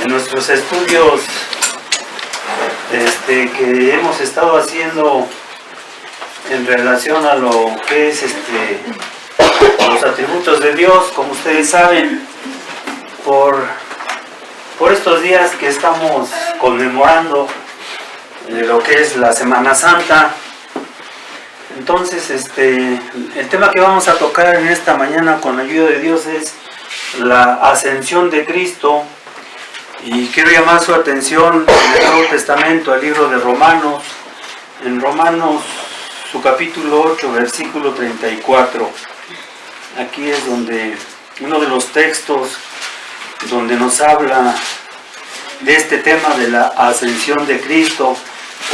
en nuestros estudios que hemos estado haciendo en relación a lo que es los atributos de Dios, como ustedes saben, por estos días que estamos conmemorando lo que es la Semana Santa. Entonces el tema que vamos a tocar en esta mañana con la ayuda de Dios es la ascensión de Cristo, y quiero llamar su atención en el Nuevo Testamento al libro de Romanos, en Romanos su capítulo 8 versículo 34. Aquí es donde uno de los textos donde nos habla de este tema de la ascensión de Cristo,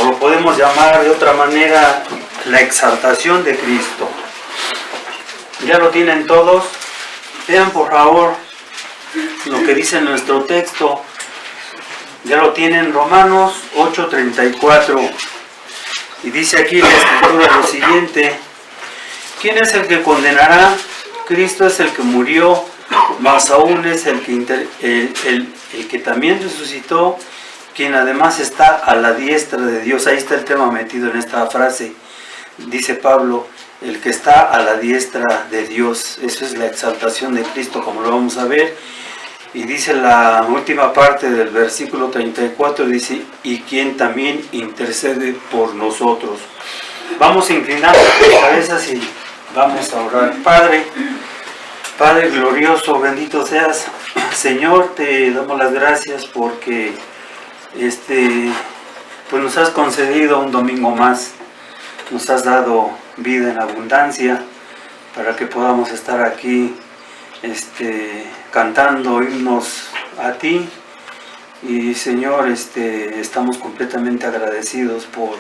o lo podemos llamar de otra manera, la exaltación de Cristo. ¿Ya lo tienen todos? Vean por favor lo que dice nuestro texto. Ya lo tienen, Romanos 8:34. Y dice aquí la Escritura lo siguiente: ¿quién es el que condenará? Cristo es el que murió, más aún es el que también resucitó, quien además está a la diestra de Dios. Ahí está el tema metido en esta frase. Dice Pablo, el que está a la diestra de Dios. Eso es la exaltación de Cristo, como lo vamos a ver. Y dice la última parte del versículo 34, dice, y quien también intercede por nosotros. Vamos a inclinar nuestras cabezas y vamos a orar. Padre glorioso, bendito seas, Señor, te damos las gracias porque pues nos has concedido un domingo más, nos has dado vida en abundancia para que podamos estar aquí cantando himnos a ti. Y Señor, estamos completamente agradecidos por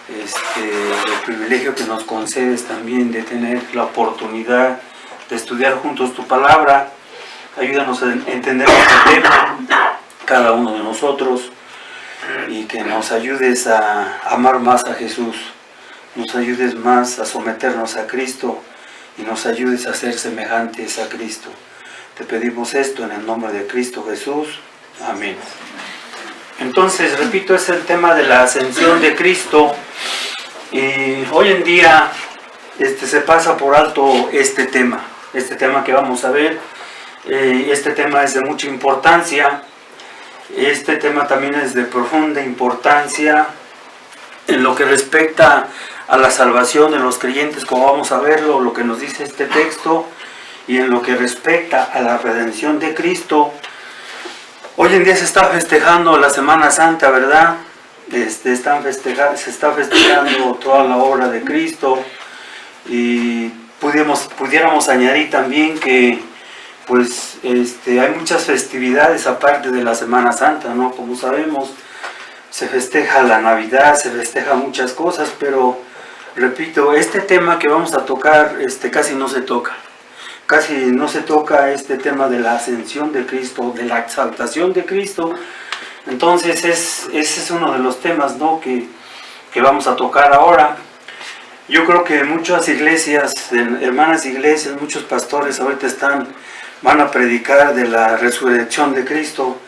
el privilegio que nos concedes también de tener la oportunidad de estudiar juntos tu palabra. Ayúdanos a entender este tema, cada uno de nosotros, y que nos ayudes a amar más a Jesús, nos ayudes más a someternos a Cristo y nos ayudes a ser semejantes a Cristo. Te pedimos esto en el nombre de Cristo Jesús. Amén. Entonces, repito, es el tema de la ascensión de Cristo. Y hoy en día se pasa por alto este tema que vamos a ver. Este tema es de mucha importancia. Este tema también es de profunda importancia en lo que respecta a la salvación de los creyentes, como vamos a verlo, lo que nos dice este texto, y en lo que respecta a la redención de Cristo. Hoy en día se está festejando la Semana Santa, ¿verdad? Se está festejando toda la obra de Cristo, y pudiéramos añadir también que pues hay muchas festividades aparte de la Semana Santa, ¿no? Como sabemos, se festeja la Navidad, se festeja muchas cosas, pero repito, este tema que vamos a tocar casi no se toca este tema de la ascensión de Cristo, de la exaltación de Cristo. Entonces ese es uno de los temas, ¿no?, que vamos a tocar ahora. Yo creo que muchas iglesias, hermanas iglesias, muchos pastores ahorita van a predicar de la resurrección de Cristo,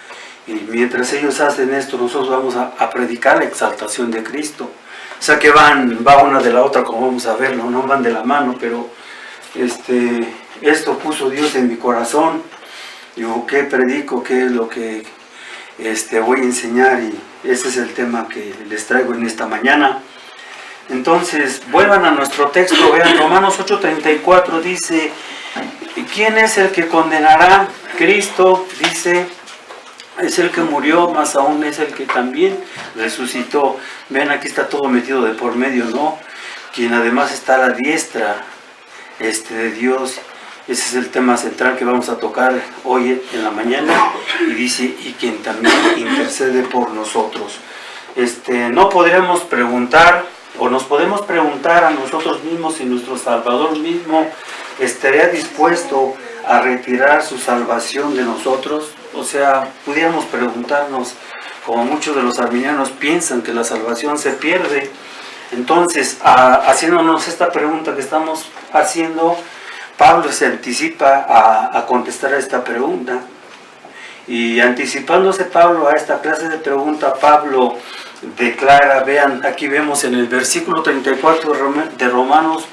y mientras ellos hacen esto, nosotros vamos a predicar la exaltación de Cristo. O sea que va una de la otra, como vamos a verlo, no van de la mano, pero esto puso Dios en mi corazón. Digo, ¿qué predico? ¿Qué es lo que voy a enseñar? Y ese es el tema que les traigo en esta mañana. Entonces, vuelvan a nuestro texto, vean, Romanos 8:34 dice, ¿quién es el que condenará? Cristo, dice, es el que murió, más aún es el que también resucitó. Ven, aquí está todo metido de por medio, ¿no? Quien además está a la diestra de Dios. Ese es el tema central que vamos a tocar hoy en la mañana. Y dice, y quien también intercede por nosotros. No podremos preguntar, o nos podemos preguntar a nosotros mismos si nuestro Salvador mismo estaría dispuesto a retirar su salvación de nosotros. O sea, pudiéramos preguntarnos, como muchos de los arminianos piensan que la salvación se pierde. Entonces, haciéndonos esta pregunta que estamos haciendo, Pablo se anticipa a contestar a esta pregunta. Y anticipándose Pablo a esta clase de pregunta, Pablo declara, vean, aquí vemos en el versículo 34 de Romanos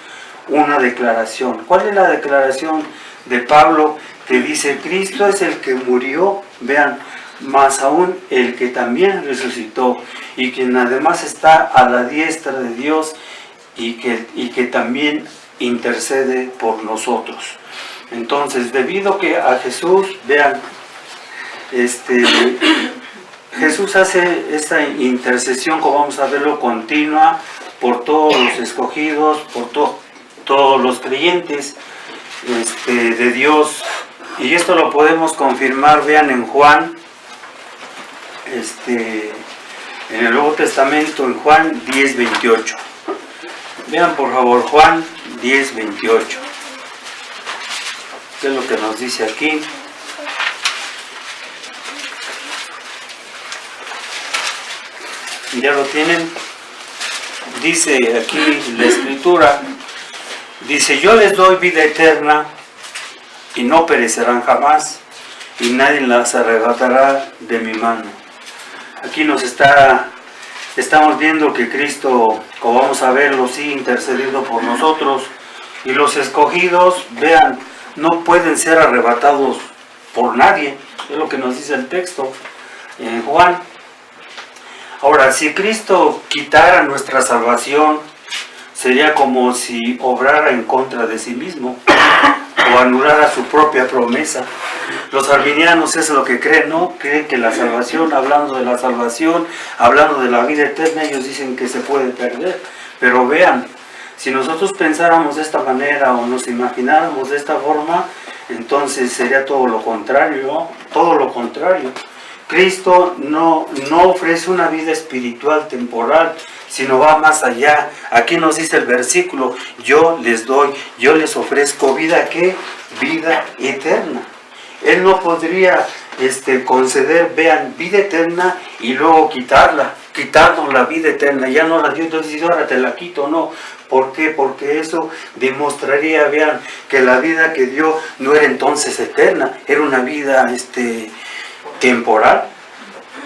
una declaración. ¿Cuál es la declaración de Pablo? Que dice, Cristo es el que murió, vean, más aún el que también resucitó, y quien además está a la diestra de Dios, y que también intercede por nosotros. Entonces, debido que a Jesús, vean, Jesús hace esta intercesión, como vamos a verlo, continua por todos los escogidos, por todos los creyentes de Dios. Y esto lo podemos confirmar, vean, en Juan, en el Nuevo Testamento, en Juan 10:28. Vean por favor Juan 10:28. ¿Qué es lo que nos dice aquí? ¿Ya lo tienen? Dice aquí la Escritura, dice, yo les doy vida eterna y no perecerán jamás, y nadie las arrebatará de mi mano. Aquí estamos viendo que Cristo, como vamos a verlo, sigue intercediendo por nosotros, y los escogidos, vean, no pueden ser arrebatados por nadie, es lo que nos dice el texto en Juan. Ahora, si Cristo quitara nuestra salvación, sería como si obrara en contra de sí mismo o anulara su propia promesa. Los arminianos es lo que creen, ¿no? Creen que la salvación, hablando de la salvación, hablando de la vida eterna, ellos dicen que se puede perder. Pero vean, si nosotros pensáramos de esta manera o nos imagináramos de esta forma, entonces sería todo lo contrario, ¿no? Todo lo contrario. Cristo no ofrece una vida espiritual temporal, sino va más allá. Aquí nos dice el versículo, yo les ofrezco vida, ¿qué? Vida eterna. Él no podría conceder, vean, vida eterna y luego quitarnos la vida eterna. Ya no la dio, entonces ahora te la quito, no. ¿Por qué? Porque eso demostraría, vean, que la vida que dio no era entonces eterna, era una vida temporal.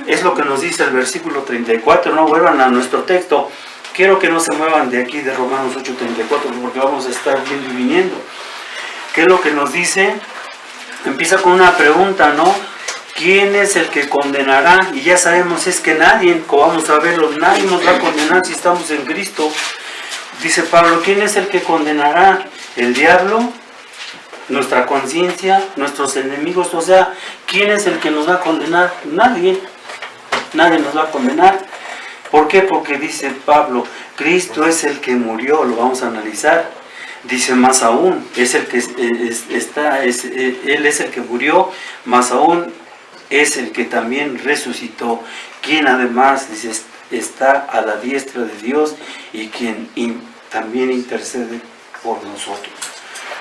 Es lo que nos dice el versículo 34, no vuelvan a nuestro texto. Quiero que no se muevan de aquí de Romanos 8:34, porque vamos a estar viendo y viniendo. ¿Qué es lo que nos dice? Empieza con una pregunta, ¿no? ¿Quién es el que condenará? Y ya sabemos, es que nadie, como vamos a verlo, nadie nos va a condenar si estamos en Cristo. Dice Pablo, ¿quién es el que condenará? ¿El diablo? ¿Nuestra conciencia? ¿Nuestros enemigos? O sea, ¿quién es el que nos va a condenar? Nadie. Nadie nos va a condenar. ¿Por qué? Porque dice Pablo, Cristo es el que murió, lo vamos a analizar. Dice más aún, es el que Él es el que murió, más aún es el que también resucitó, quien además dice, está a la diestra de Dios y quien también intercede por nosotros.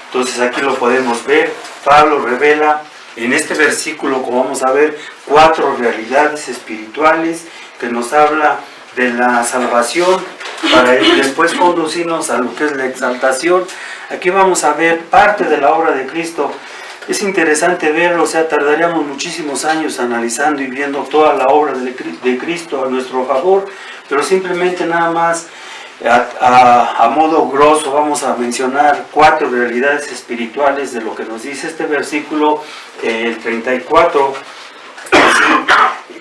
Entonces aquí lo podemos ver, Pablo revela en este versículo, como vamos a ver, 4 realidades espirituales que nos habla de la salvación para después conducirnos a lo que es la exaltación. Aquí vamos a ver parte de la obra de Cristo. Es interesante verlo, o sea, tardaríamos muchísimos años analizando y viendo toda la obra de Cristo a nuestro favor, pero simplemente nada más a modo grosso vamos a mencionar 4 realidades espirituales de lo que nos dice este versículo, el 34,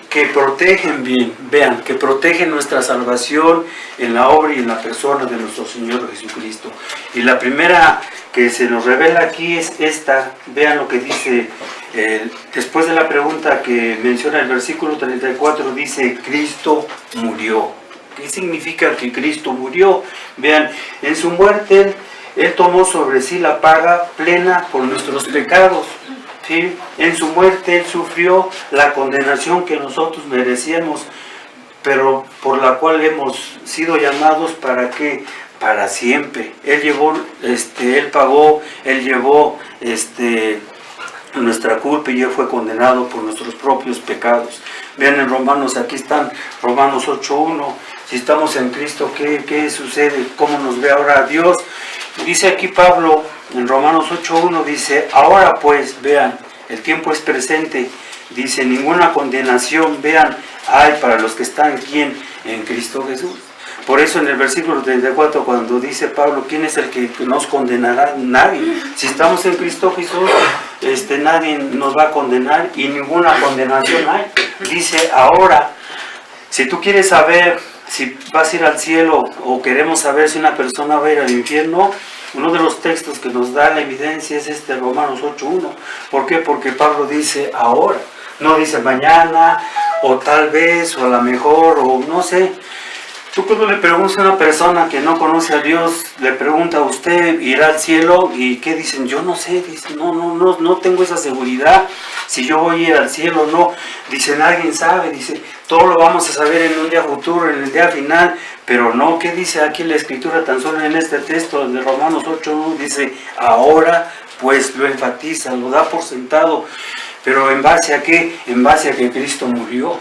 que protegen bien, vean, que protegen nuestra salvación en la obra y en la persona de nuestro Señor Jesucristo. Y la primera que se nos revela aquí es esta, vean lo que dice, después de la pregunta que menciona el versículo 34, dice, Cristo murió. ¿Qué significa que Cristo murió? Vean, en su muerte Él tomó sobre sí la paga plena por nuestros pecados. ¿Sí? En su muerte Él sufrió la condenación que nosotros merecíamos, pero por la cual hemos sido llamados para que para siempre. Él llevó, Él pagó, Él llevó nuestra culpa y Él fue condenado por nuestros propios pecados. Vean en Romanos, aquí están Romanos 8:1. Si estamos en Cristo, ¿qué sucede? ¿Cómo nos ve ahora Dios? Dice aquí Pablo en Romanos 8:1, dice, ahora pues, vean, el tiempo es presente, dice, ninguna condenación, vean, hay para los que están en Cristo Jesús. Por eso en el versículo 34, cuando dice Pablo, ¿quién es el que nos condenará? Nadie. Si estamos en Cristo Jesús, nadie nos va a condenar y ninguna condenación hay. Dice, ahora, si tú quieres saber si vas a ir al cielo o queremos saber si una persona va a ir al infierno, uno de los textos que nos da la evidencia es Romanos 8:1. ¿Por qué? Porque Pablo dice ahora, no dice mañana, o tal vez, o a lo mejor, o no sé. Tú cuando le preguntas a una persona que no conoce a Dios, le pregunta a usted, ¿irá al cielo? ¿Y qué dicen? Yo no sé, dicen, no tengo esa seguridad, si yo voy a ir al cielo o no. Dicen, alguien sabe, dice, todo lo vamos a saber en un día futuro, en el día final, pero no, ¿qué dice aquí la Escritura tan solo en este texto de Romanos 8:1? Dice, ahora pues lo enfatiza, lo da por sentado, pero ¿en base a qué? En base a que Cristo murió.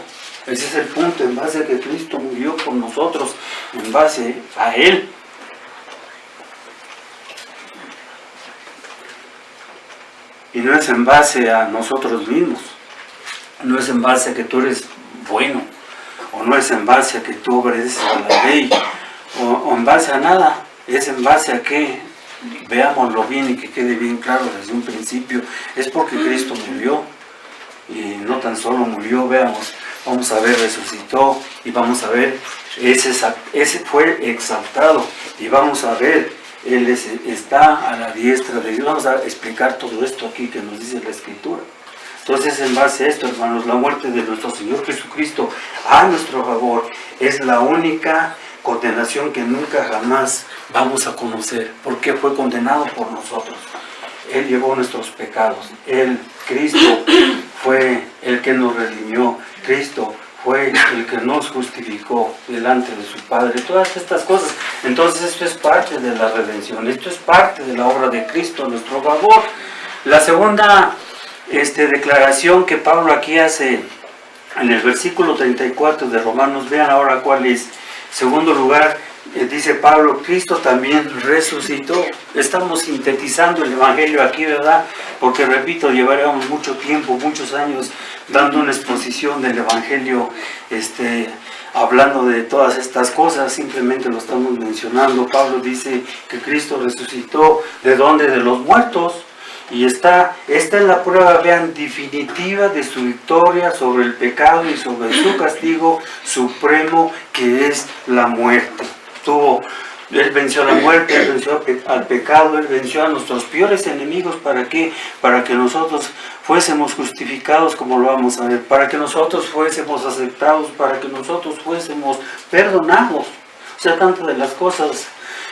Ese es el punto, en base a que Cristo murió por nosotros, en base a Él. Y no es en base a nosotros mismos, no es en base a que tú eres bueno, o no es en base a que tú obedeces a la ley, o en base a nada, es en base a que veámoslo bien y que quede bien claro desde un principio, es porque Cristo murió, y no tan solo murió, veamos. Vamos a ver, resucitó y vamos a ver, ese fue exaltado y vamos a ver, Él está a la diestra de Dios. Vamos a explicar todo esto aquí que nos dice la Escritura. Entonces, en base a esto, hermanos, la muerte de nuestro Señor Jesucristo a nuestro favor es la única condenación que nunca jamás vamos a conocer, porque fue condenado por nosotros. Él llevó nuestros pecados, Cristo fue el que nos redimió, Cristo fue el que nos justificó delante de su Padre, todas estas cosas. Entonces esto es parte de la redención, esto es parte de la obra de Cristo a nuestro favor. La segunda declaración que Pablo aquí hace en el versículo 34 de Romanos, vean ahora cuál es. Segundo lugar, dice Pablo, Cristo también resucitó. Estamos sintetizando el Evangelio aquí, ¿verdad? Porque repito, llevaríamos mucho tiempo, muchos años dando una exposición del Evangelio, hablando de todas estas cosas, simplemente lo estamos mencionando. Pablo dice que Cristo resucitó, ¿de dónde? De los muertos. Y esta es la prueba, vean, definitiva de su victoria sobre el pecado y sobre su castigo supremo, que es la muerte. Él venció la muerte, Él venció al pecado, Él venció a nuestros peores enemigos. ¿Para qué? Para que nosotros fuésemos justificados, como lo vamos a ver, para que nosotros fuésemos aceptados, para que nosotros fuésemos perdonados. O sea, tantas de las cosas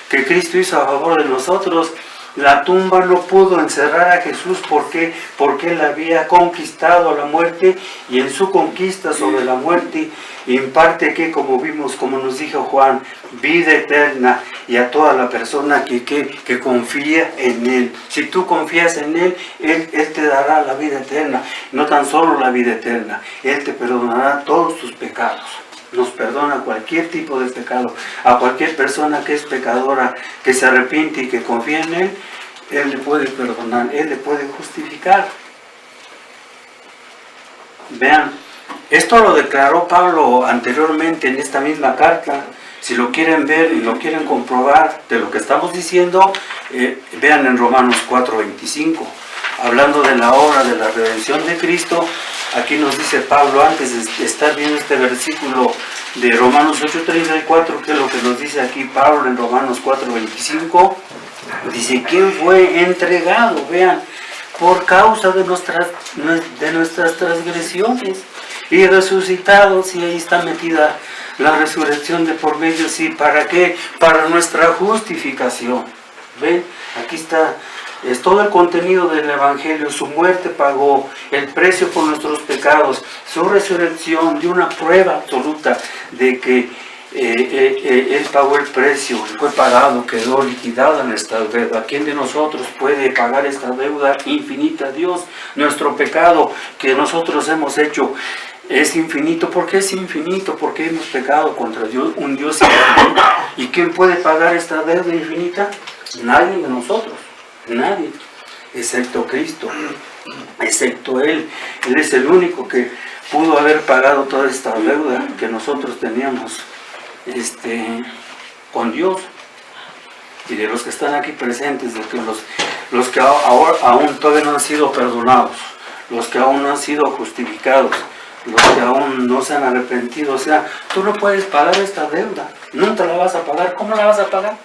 que Cristo hizo a favor de nosotros. La tumba no pudo encerrar a Jesús. ¿Por qué? Porque Él había conquistado la muerte, y en su conquista sobre la muerte imparte que, como vimos, como nos dijo Juan, vida eterna, y a toda la persona que confía en Él. Si tú confías en Él, Él te dará la vida eterna. No tan solo la vida eterna, Él te perdonará todos tus pecados. Nos perdona cualquier tipo de pecado. A cualquier persona que es pecadora, que se arrepiente y que confía en Él, Él le puede perdonar, Él le puede justificar. Vean, esto lo declaró Pablo anteriormente en esta misma carta. Si lo quieren ver y lo quieren comprobar de lo que estamos diciendo, vean en Romanos 4:25. Hablando de la obra de la redención de Cristo, aquí nos dice Pablo, antes de estar viendo este versículo de Romanos 8:34, que es lo que nos dice aquí Pablo en Romanos 4:25, dice, ¿quién fue entregado? Vean, por causa de nuestras transgresiones, y resucitado, si ahí está metida la resurrección de por medio, sí, ¿para qué? Para nuestra justificación. ¿Ven? Aquí está. Es todo el contenido del Evangelio. Su muerte pagó el precio por nuestros pecados. Su resurrección dio una prueba absoluta de que Él pagó el precio, fue pagado, quedó liquidada nuestra deuda. ¿Quién de nosotros puede pagar esta deuda infinita? Dios. Nuestro pecado que nosotros hemos hecho es infinito. ¿Por qué es infinito? Porque hemos pecado contra Dios, un Dios infinito. ¿Y quién puede pagar esta deuda infinita? Nadie de nosotros. Nadie, excepto Cristo. excepto Él. Él es el único que pudo haber pagado toda esta deuda que nosotros teníamos con Dios. Y de los que están aquí presentes, de que los que ahora aún todavía no han sido perdonados, los que aún no han sido justificados, los que aún no se han arrepentido, o sea, tú no puedes pagar esta deuda, nunca la vas a pagar. ¿Cómo la vas a pagar?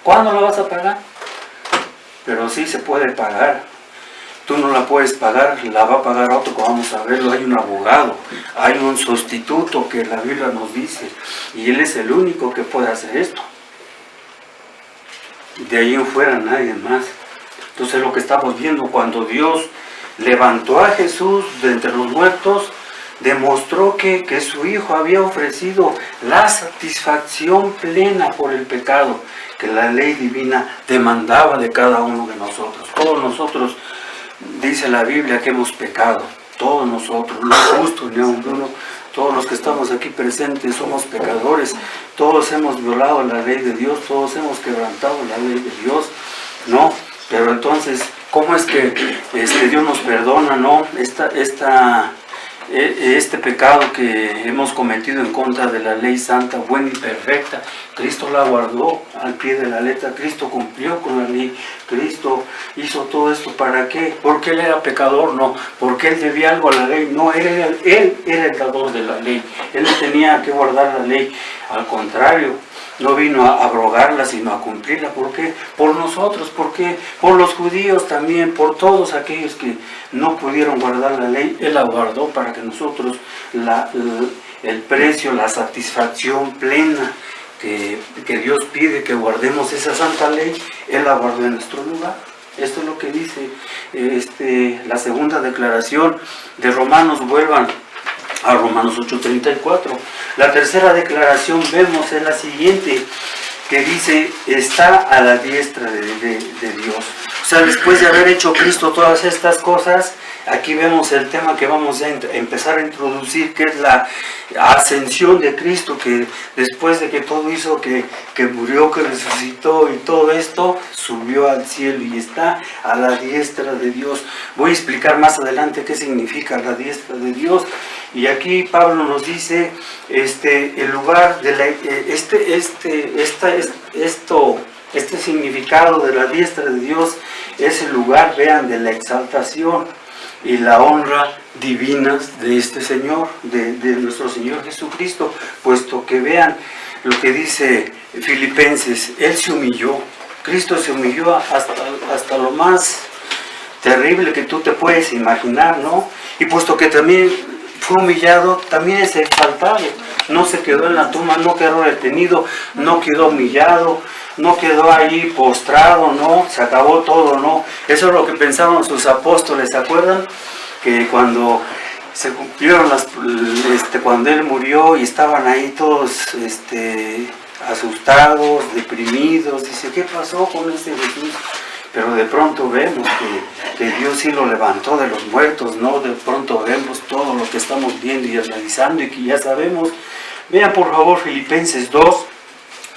¿Cuándo la vas a pagar? Pero sí se puede pagar. Tú no la puedes pagar, la va a pagar otro, vamos a verlo. Hay un abogado, hay un sustituto que la Biblia nos dice, y Él es el único que puede hacer esto. De ahí en fuera nadie más. Entonces lo que estamos viendo, cuando Dios levantó a Jesús de entre los muertos, demostró que su Hijo había ofrecido la satisfacción plena por el pecado que la ley divina demandaba de cada uno de nosotros. Todos nosotros, dice la Biblia, que hemos pecado. Todos nosotros, los justos, ni aun uno. Todos los que estamos aquí presentes somos pecadores. Todos hemos violado la ley de Dios. Todos hemos quebrantado la ley de Dios. No, pero entonces, ¿cómo es que Dios nos perdona? No, este pecado que hemos cometido en contra de la ley santa, buena y perfecta, Cristo la guardó al pie de la letra. Cristo cumplió con la ley. Cristo hizo todo esto, ¿para qué? ¿Porque Él era pecador? No. ¿Porque Él debía algo a la ley? No, Él era el dador de la ley. Él tenía que guardar la ley. Al contrario, no vino a abrogarla, sino a cumplirla. ¿Por qué? Por nosotros. ¿Por qué? Por los judíos también, por todos aquellos que no pudieron guardar la ley. Él la guardó para que nosotros el precio, la satisfacción plena que Dios pide que guardemos esa santa ley, Él la guardó en nuestro lugar. Esto es lo que dice la segunda declaración de Romanos. Vuelvan a Romanos 8:34. La tercera declaración vemos es la siguiente, que dice: está a la diestra de Dios. O sea, después de haber hecho Cristo todas estas cosas, aquí vemos el tema que vamos a empezar a introducir, que es la ascensión de Cristo, que después de que todo hizo, que murió, que resucitó y todo esto, subió al cielo y está a la diestra de Dios. Voy a explicar más adelante qué significa la diestra de Dios. Y aquí Pablo nos dice el lugar de este significado de la diestra de Dios es el lugar, vean, de la exaltación y la honra divinas de este Señor, de nuestro Señor Jesucristo, puesto que vean lo que dice Filipenses. Él se humilló, Cristo se humilló hasta lo más terrible que tú te puedes imaginar, ¿no? Y puesto que también fue humillado, también es exaltado. No se quedó en la tumba, no quedó detenido, no quedó humillado, no quedó ahí postrado, no, se acabó todo, no. Eso es lo que pensaban sus apóstoles, ¿se acuerdan? Que cuando se cumplieron cuando Él murió y estaban ahí todos asustados, deprimidos, dice, ¿qué pasó con este Jesús? Pero de pronto vemos que Dios sí lo levantó de los muertos, ¿no? De pronto vemos todo lo que estamos viendo y analizando y que ya sabemos. Vean por favor Filipenses 2,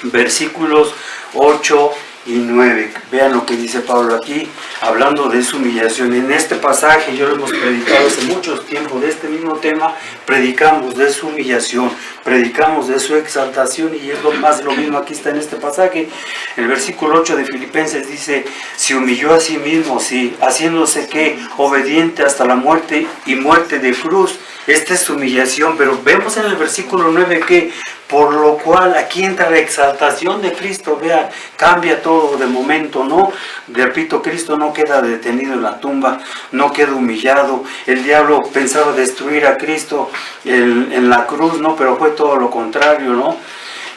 versículos 8 y 9. Vean lo que dice Pablo aquí, hablando de su humillación. En este pasaje, yo lo hemos predicado hace mucho tiempo, de este mismo tema, predicamos de su humillación, predicamos de su exaltación, y es lo mismo aquí está en este pasaje. El versículo 8 de Filipenses dice: se humilló a sí mismo, sí, haciéndose que obediente hasta la muerte y muerte de cruz. Esta es su humillación, pero vemos en el versículo 9 que por lo cual aquí entra la exaltación de Cristo. Vean, cambia todo de momento, ¿no? Repito, Cristo no queda detenido en la tumba, no queda humillado. El diablo pensaba destruir a Cristo en la cruz, ¿no? Pero fue todo lo contrario, ¿no?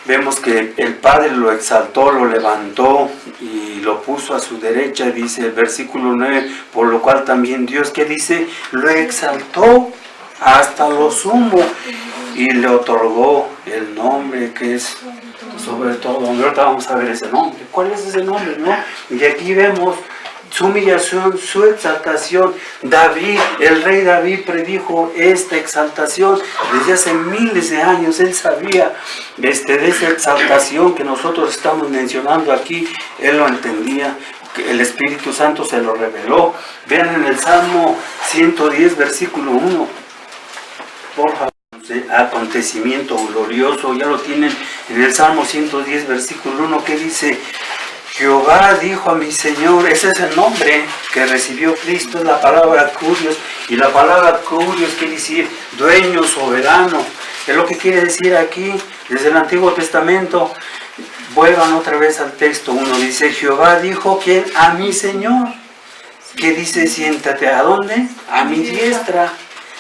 Vemos que el Padre lo exaltó, lo levantó y lo puso a su derecha, dice el versículo 9, por lo cual también Dios, ¿qué dice? Lo exaltó hasta lo sumo y le otorgó el nombre que es sobre todo nombre. Ahorita vamos a ver ese nombre. ¿Cuál es ese nombre, no? Y aquí vemos su humillación, su exaltación. David, el rey David, predijo esta exaltación desde hace miles de años. Él sabía de esa exaltación que nosotros estamos mencionando aquí. Él lo entendía. el Espíritu Santo se lo reveló. Vean en el Salmo 110, versículo 1. Por favor, acontecimiento glorioso, ya lo tienen en el Salmo 110, versículo 1, que dice: Jehová dijo a mi Señor. Ese es el nombre que recibió Cristo, es la palabra Curios, y la palabra Curios quiere decir dueño, soberano. Es lo que quiere decir aquí, desde el Antiguo Testamento. Vuelvan otra vez al texto 1, dice: Jehová dijo, ¿quién? A mi Señor. ¿Qué dice? Siéntate, ¿a dónde? A mi diestra.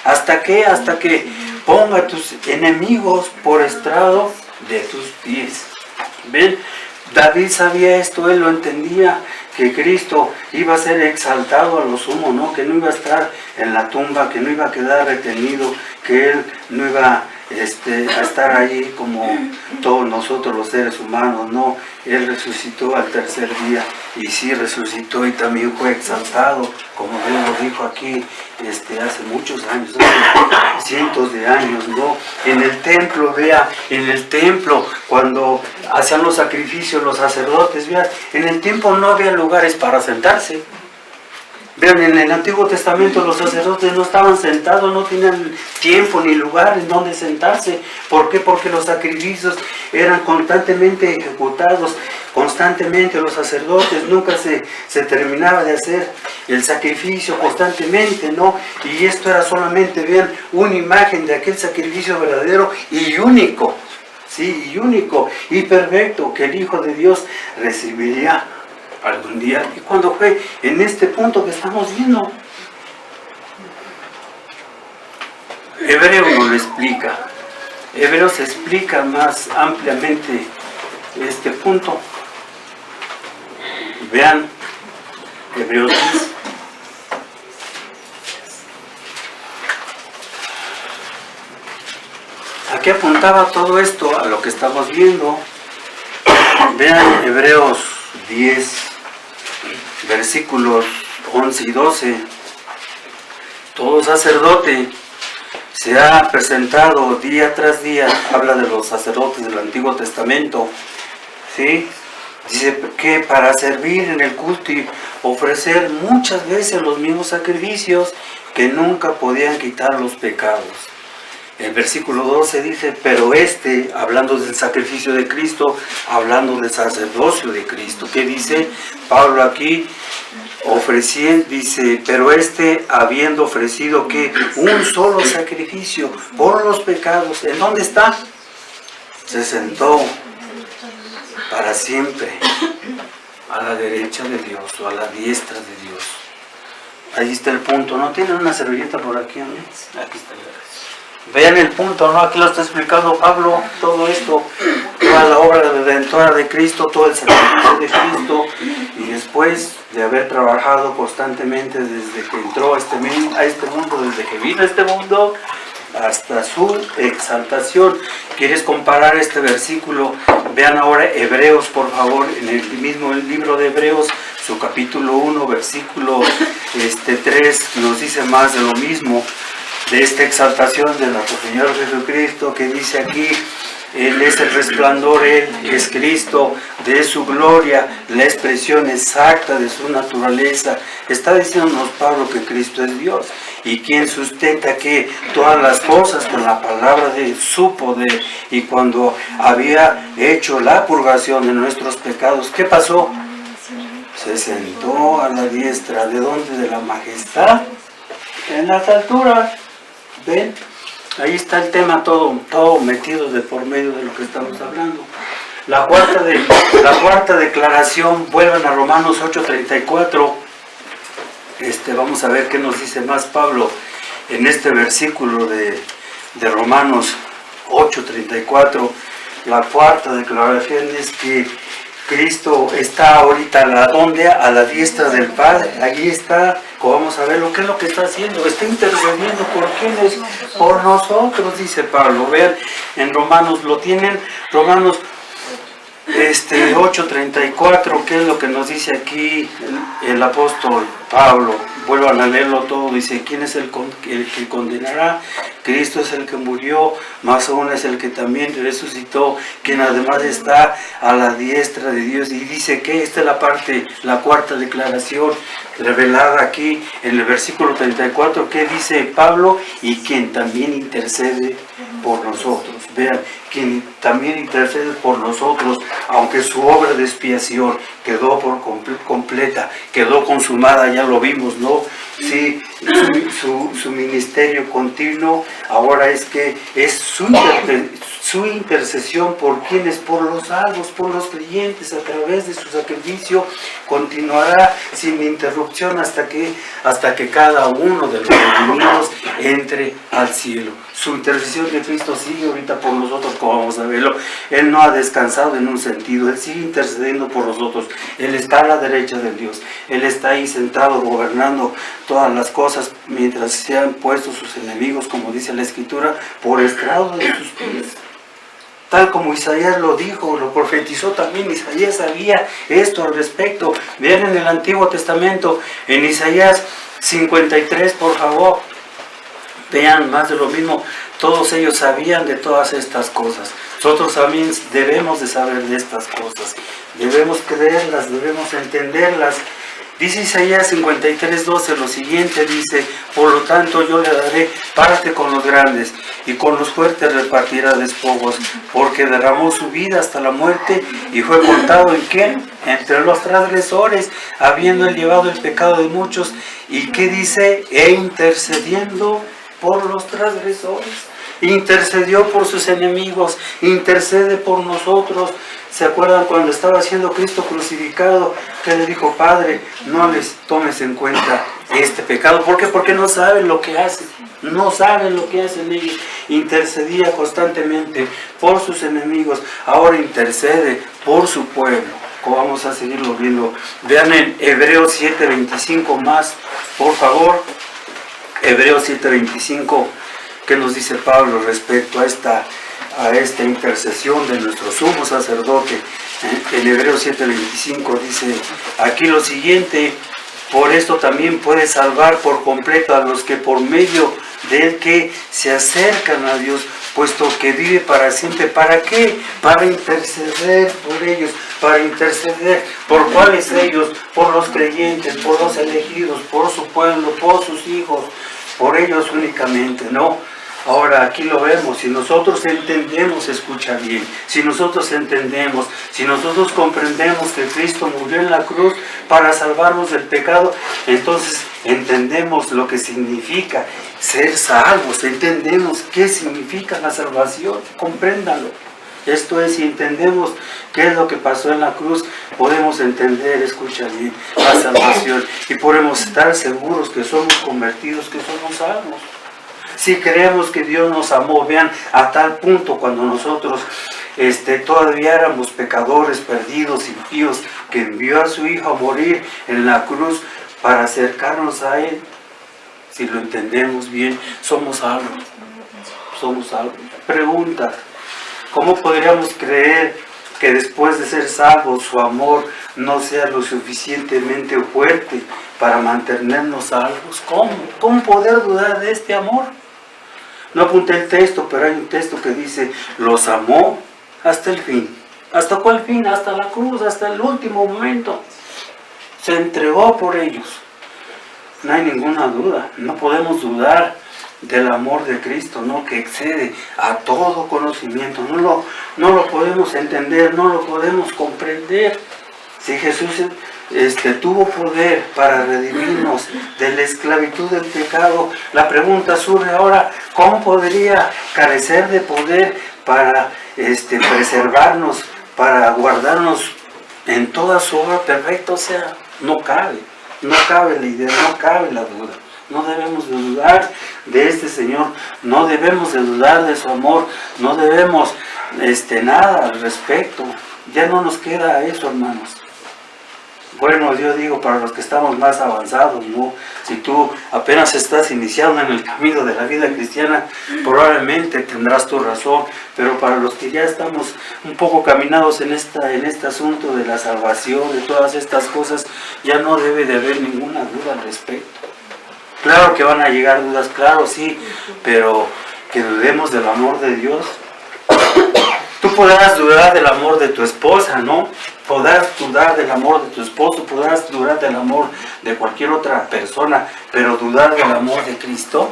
¿Hasta qué? Hasta que ponga a tus enemigos por estrado de tus pies. ¿Ven? David sabía esto, él lo entendía, que Cristo iba a ser exaltado a lo sumo, ¿no? Que no iba a estar en la tumba, que no iba a quedar retenido, que él no iba a estar ahí como todos nosotros los seres humanos, no. Él resucitó al tercer día, y sí resucitó y también fue exaltado, como Dios lo dijo aquí hace muchos años, hace cientos de años, ¿no? En el templo, vea, en el templo, cuando hacían los sacrificios los sacerdotes, vea, en el templo no había lugares para sentarse. Vean, en el Antiguo Testamento los sacerdotes no estaban sentados, no tenían tiempo ni lugar en donde sentarse. ¿Por qué? Porque los sacrificios eran constantemente ejecutados, constantemente los sacerdotes, nunca se terminaba de hacer el sacrificio constantemente, ¿no? Y esto era solamente, vean, una imagen de aquel sacrificio verdadero y único, ¿sí? Y único y perfecto que el Hijo de Dios recibiría algún día. ¿Y cuando fue? En este punto que estamos viendo. Hebreo nos lo explica. Hebreo se explica más ampliamente este punto. Vean, Hebreos 10. Aquí apuntaba todo esto a lo que estamos viendo. Vean Hebreos 10, versículos 11 y 12. Todo sacerdote se ha presentado día tras día, habla de los sacerdotes del Antiguo Testamento, ¿sí? Dice que para servir en el culto y ofrecer muchas veces los mismos sacrificios que nunca podían quitar los pecados. El versículo 12 dice: pero hablando del sacrificio de Cristo, hablando del sacerdocio de Cristo. ¿Qué dice Pablo aquí? Dice: pero habiendo ofrecido que un solo sacrificio por los pecados, ¿en dónde está? Se sentó para siempre a la derecha de Dios, o a la diestra de Dios. Ahí está el punto. ¿No tienen una servilleta por aquí? ¿No? Aquí está. Vean el punto, ¿no? Aquí lo está explicando Pablo, todo esto, toda la obra redentora de Cristo, todo el sacrificio de Cristo, y después de haber trabajado constantemente desde que entró a este mundo, desde que vino a este mundo, hasta su exaltación. ¿Quieres comparar este versículo? Vean ahora Hebreos, por favor, en el mismo libro de Hebreos, su capítulo 1, versículo 3, nos dice más de lo mismo, de esta exaltación de nuestro Señor Jesucristo, que dice aquí: Él es el resplandor, Él es Cristo, de su gloria, la expresión exacta de su naturaleza. Está diciéndonos Pablo que Cristo es Dios, y quien sustenta que todas las cosas con la palabra de su poder. Y cuando había hecho la purgación de nuestros pecados, ¿qué pasó? Se sentó a la diestra. ¿De dónde? De la majestad en las alturas. ¿Ven? Ahí está el tema todo metido de por medio de lo que estamos hablando. La cuarta declaración, vuelvan a Romanos 8:34. Vamos a ver qué nos dice más Pablo en este versículo de Romanos 8:34. La cuarta declaración es que Cristo está ahorita a la diestra del Padre. Allí está, como vamos a ver qué es lo que está haciendo. Está interviniendo. ¿Por quiénes? Por nosotros, dice Pablo. Vean, en Romanos lo tienen, Romanos 8:34, ¿qué es lo que nos dice aquí el apóstol Pablo? Vuelvan a leerlo todo, dice, ¿quién es el que condenará? Cristo es el que murió, más aún es el que también resucitó, quien además está a la diestra de Dios. Y dice que esta es la cuarta declaración revelada aquí en el versículo 34, que dice Pablo, y quien también intercede por nosotros. Vean, quien también intercede por nosotros, aunque su obra de expiación quedó por completa, quedó consumada, ya lo vimos, ¿no? Sí, su ministerio continuo ahora es que es su intercesión por quienes, por los salvos, por los creyentes, a través de su sacrificio, continuará sin interrupción hasta que cada uno de los redimidos entre al cielo. Su intercesión de Cristo sigue ahorita por nosotros, como vamos a verlo. Él no ha descansado en un sentido, Él sigue intercediendo por nosotros. Él está a la derecha de Dios, Él está ahí sentado gobernando todas las cosas mientras sean puestos sus enemigos, como dice la Escritura, por estrado de sus pies. Tal como Isaías lo dijo, lo profetizó también. Isaías sabía esto al respecto. Vean en el Antiguo Testamento, en Isaías 53, por favor. Vean más de lo mismo. Todos ellos sabían de todas estas cosas. Nosotros también debemos de saber de estas cosas. Debemos creerlas, debemos entenderlas. Dice Isaías 53:12 lo siguiente, dice, por lo tanto yo le daré parte con los grandes y con los fuertes repartirá despojos, porque derramó su vida hasta la muerte y fue contado en qué, entre los transgresores, habiendo él llevado el pecado de muchos. ¿Y qué dice? E intercediendo por los transgresores. Intercedió por sus enemigos, intercede por nosotros. ¿Se acuerdan cuando estaba siendo Cristo crucificado? Que le dijo, Padre, no les tomes en cuenta este pecado. ¿Por qué? Porque no saben lo que hacen. No saben lo que hacen ellos. Intercedía constantemente por sus enemigos. Ahora intercede por su pueblo. Como vamos a seguirlo viendo. Vean en Hebreos 7:25 más, por favor. Hebreos 7:25. ¿Qué nos dice Pablo respecto a esta intercesión de nuestro sumo sacerdote? En Hebreos 7:25 dice aquí lo siguiente: por esto también puede salvar por completo a los que por medio de él que se acercan a Dios, puesto que vive para siempre. ¿Para qué? Para interceder por ellos. Para interceder por cuáles ellos, por los creyentes, por los elegidos, por su pueblo, por sus hijos, por ellos únicamente, ¿no? Ahora aquí lo vemos, si nosotros entendemos, escucha bien, si nosotros entendemos, si nosotros comprendemos que Cristo murió en la cruz para salvarnos del pecado, entonces entendemos lo que significa ser salvos, entendemos qué significa la salvación, compréndanlo. Esto es, si entendemos qué es lo que pasó en la cruz, podemos entender, escucha bien, la salvación y podemos estar seguros que somos convertidos, que somos salvos. Si creemos que Dios nos amó, vean, a tal punto cuando nosotros todavía éramos pecadores, perdidos, impíos, que envió a su Hijo a morir en la cruz para acercarnos a Él. Si lo entendemos bien, somos salvos. Somos salvos. Pregunta, ¿cómo podríamos creer que después de ser salvos su amor no sea lo suficientemente fuerte para mantenernos salvos? ¿Cómo poder dudar de este amor? No apunté el texto, pero hay un texto que dice, los amó hasta el fin. ¿Hasta cuál fin? Hasta la cruz, hasta el último momento. Se entregó por ellos. No hay ninguna duda, no podemos dudar del amor de Cristo, ¿no? Que excede a todo conocimiento. No lo podemos entender, no lo podemos comprender. Si Jesús tuvo poder para redimirnos de la esclavitud del pecado, la pregunta surge ahora, ¿cómo podría carecer de poder para preservarnos, para guardarnos en toda su obra perfecta? O sea, no cabe la idea, no cabe la duda. No debemos de dudar de este Señor, no debemos de dudar de su amor, no debemos nada al respecto. Ya no nos queda eso, hermanos. Bueno, yo digo para los que estamos más avanzados, ¿no? Si tú apenas estás iniciando en el camino de la vida cristiana, probablemente tendrás tu razón, pero para los que ya estamos un poco caminados en este asunto de la salvación, de todas estas cosas, ya no debe de haber ninguna duda al respecto. Claro que van a llegar dudas, claro, sí, pero que dudemos del amor de Dios. Tú podrás dudar del amor de tu esposa, ¿no? Podrás dudar del amor de tu esposo, podrás dudar del amor de cualquier otra persona, pero dudar del amor de Cristo,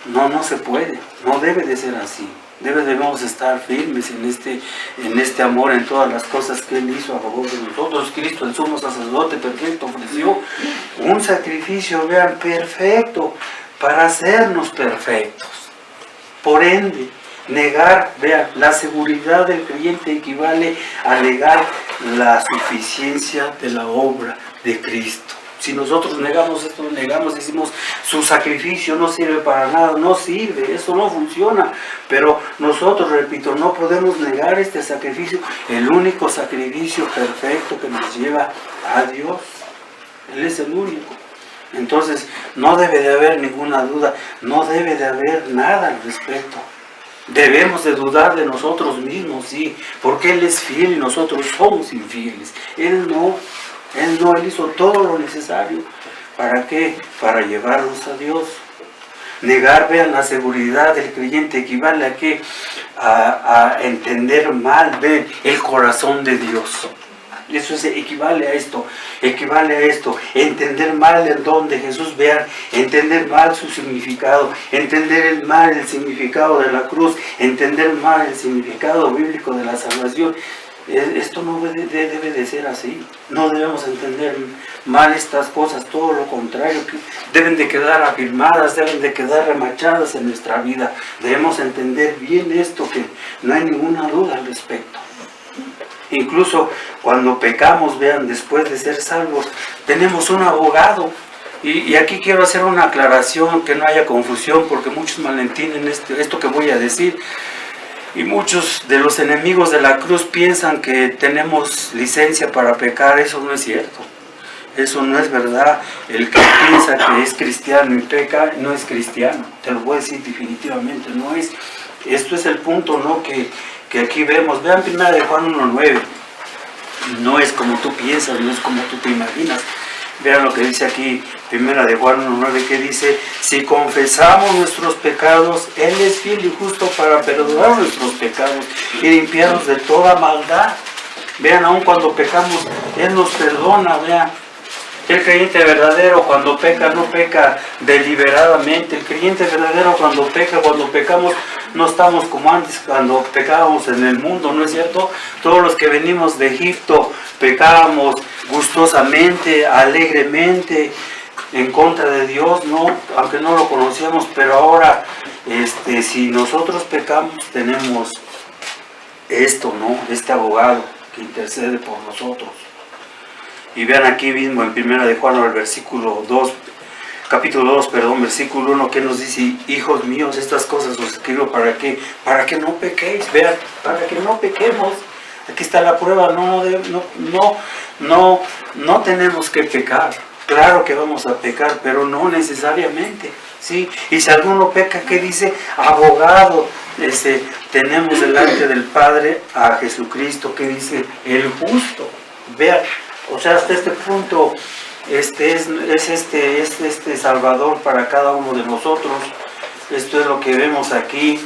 no se puede, no debe de ser así. Debemos estar firmes en este amor, en todas las cosas que Él hizo a favor de nosotros. Cristo, el sumo sacerdote perfecto, ofreció un sacrificio, vean, perfecto, para hacernos perfectos. Por ende, negar, vean, la seguridad del creyente equivale a negar la suficiencia de la obra de Cristo. Si nosotros negamos esto, decimos, su sacrificio no sirve para nada, no sirve, eso no funciona. Pero nosotros, repito, no podemos negar este sacrificio, el único sacrificio perfecto que nos lleva a Dios. Él es el único. Entonces, no debe de haber ninguna duda, no debe de haber nada al respecto. Debemos de dudar de nosotros mismos, sí, porque Él es fiel y nosotros somos infieles. Él hizo todo lo necesario. ¿Para qué? Para llevarnos a Dios. Negar, vean, la seguridad del creyente equivale a qué? A entender mal, vean, el corazón de Dios. Eso equivale a esto, entender mal el don de Jesús, vean, entender mal su significado, entender mal el significado de la cruz, entender mal el significado bíblico de la salvación. Esto no debe de ser así, no debemos entender mal estas cosas, todo lo contrario, que deben de quedar afirmadas, deben de quedar remachadas en nuestra vida. Debemos entender bien esto, que no hay ninguna duda al respecto. Incluso cuando pecamos, vean, después de ser salvos, tenemos un abogado. Y aquí quiero hacer una aclaración, que no haya confusión, porque muchos malentienden esto que voy a decir. Y muchos de los enemigos de la cruz piensan que tenemos licencia para pecar. Eso no es cierto. Eso no es verdad. El que piensa que es cristiano y peca, no es cristiano. Te lo voy a decir definitivamente, no es. Esto es el punto, ¿no?, que aquí vemos. Vean 1 de Juan 1:9. No es como tú piensas, no es como tú te imaginas. Vean lo que dice aquí 1 de Juan 1:9, que dice: si confesamos nuestros pecados, Él es fiel y justo para perdonar nuestros pecados y limpiarnos de toda maldad. Vean, aun cuando pecamos, Él nos perdona. Vean, el creyente verdadero cuando peca, no peca deliberadamente. El creyente verdadero cuando pecamos, no estamos como antes cuando pecábamos en el mundo, ¿no es cierto? Todos los que venimos de Egipto pecábamos gustosamente, alegremente, en contra de Dios, ¿no? Aunque no lo conocíamos, pero ahora, si nosotros pecamos, tenemos esto, ¿no? Este abogado que intercede por nosotros. Y vean aquí mismo en 1 de Juan, capítulo 2, versículo 1, que nos dice: hijos míos, estas cosas os escribo para que no pequéis. Vean, para que no pequemos. Aquí está la prueba. No tenemos que pecar. Claro que vamos a pecar, pero no necesariamente, ¿sí? Y si alguno peca, ¿qué dice? Abogado, tenemos delante del Padre a Jesucristo, que dice el justo. Vean, o sea, hasta este punto, es Salvador para cada uno de nosotros. Esto es lo que vemos aquí,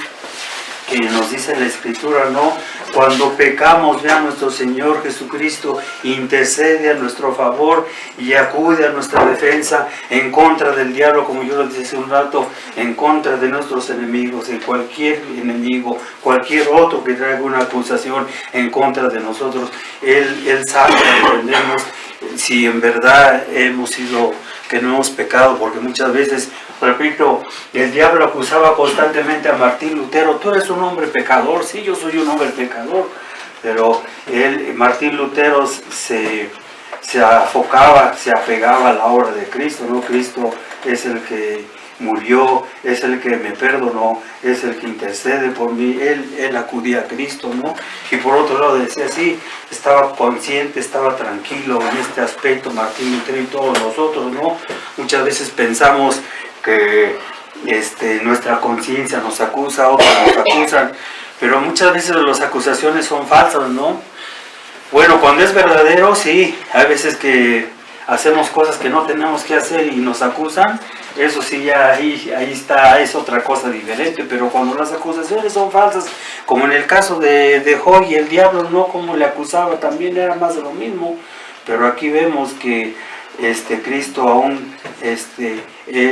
que nos dice la Escritura, ¿no? Cuando pecamos, vean, nuestro Señor Jesucristo intercede a nuestro favor y acude a nuestra defensa en contra del diablo, como yo lo dije hace un rato, en contra de nuestros enemigos, de cualquier enemigo, cualquier otro que traiga una acusación en contra de nosotros. Él sabe defendernos si en verdad que no hemos pecado, porque muchas veces, repito, el diablo acusaba constantemente a Martín Lutero: tú eres un hombre pecador. Sí, yo soy un hombre pecador, pero Martín Lutero se apegaba a la obra de Cristo, ¿no? Cristo es el que murió, es el que me perdonó, es el que intercede por mí, él acudía a Cristo, ¿no? Y por otro lado decía, sí, estaba consciente, estaba tranquilo en este aspecto, Martín Lutero y todos nosotros, ¿no? Muchas veces pensamos que nuestra conciencia nos acusa, otros nos acusan, pero muchas veces las acusaciones son falsas, ¿no? Bueno, cuando es verdadero, sí, hay veces que hacemos cosas que no tenemos que hacer y nos acusan, eso sí, ya ahí está, es otra cosa diferente, pero cuando las acusaciones son falsas, como en el caso de Job y el diablo, ¿no? Como le acusaba, también era más de lo mismo, pero aquí vemos que Cristo aún,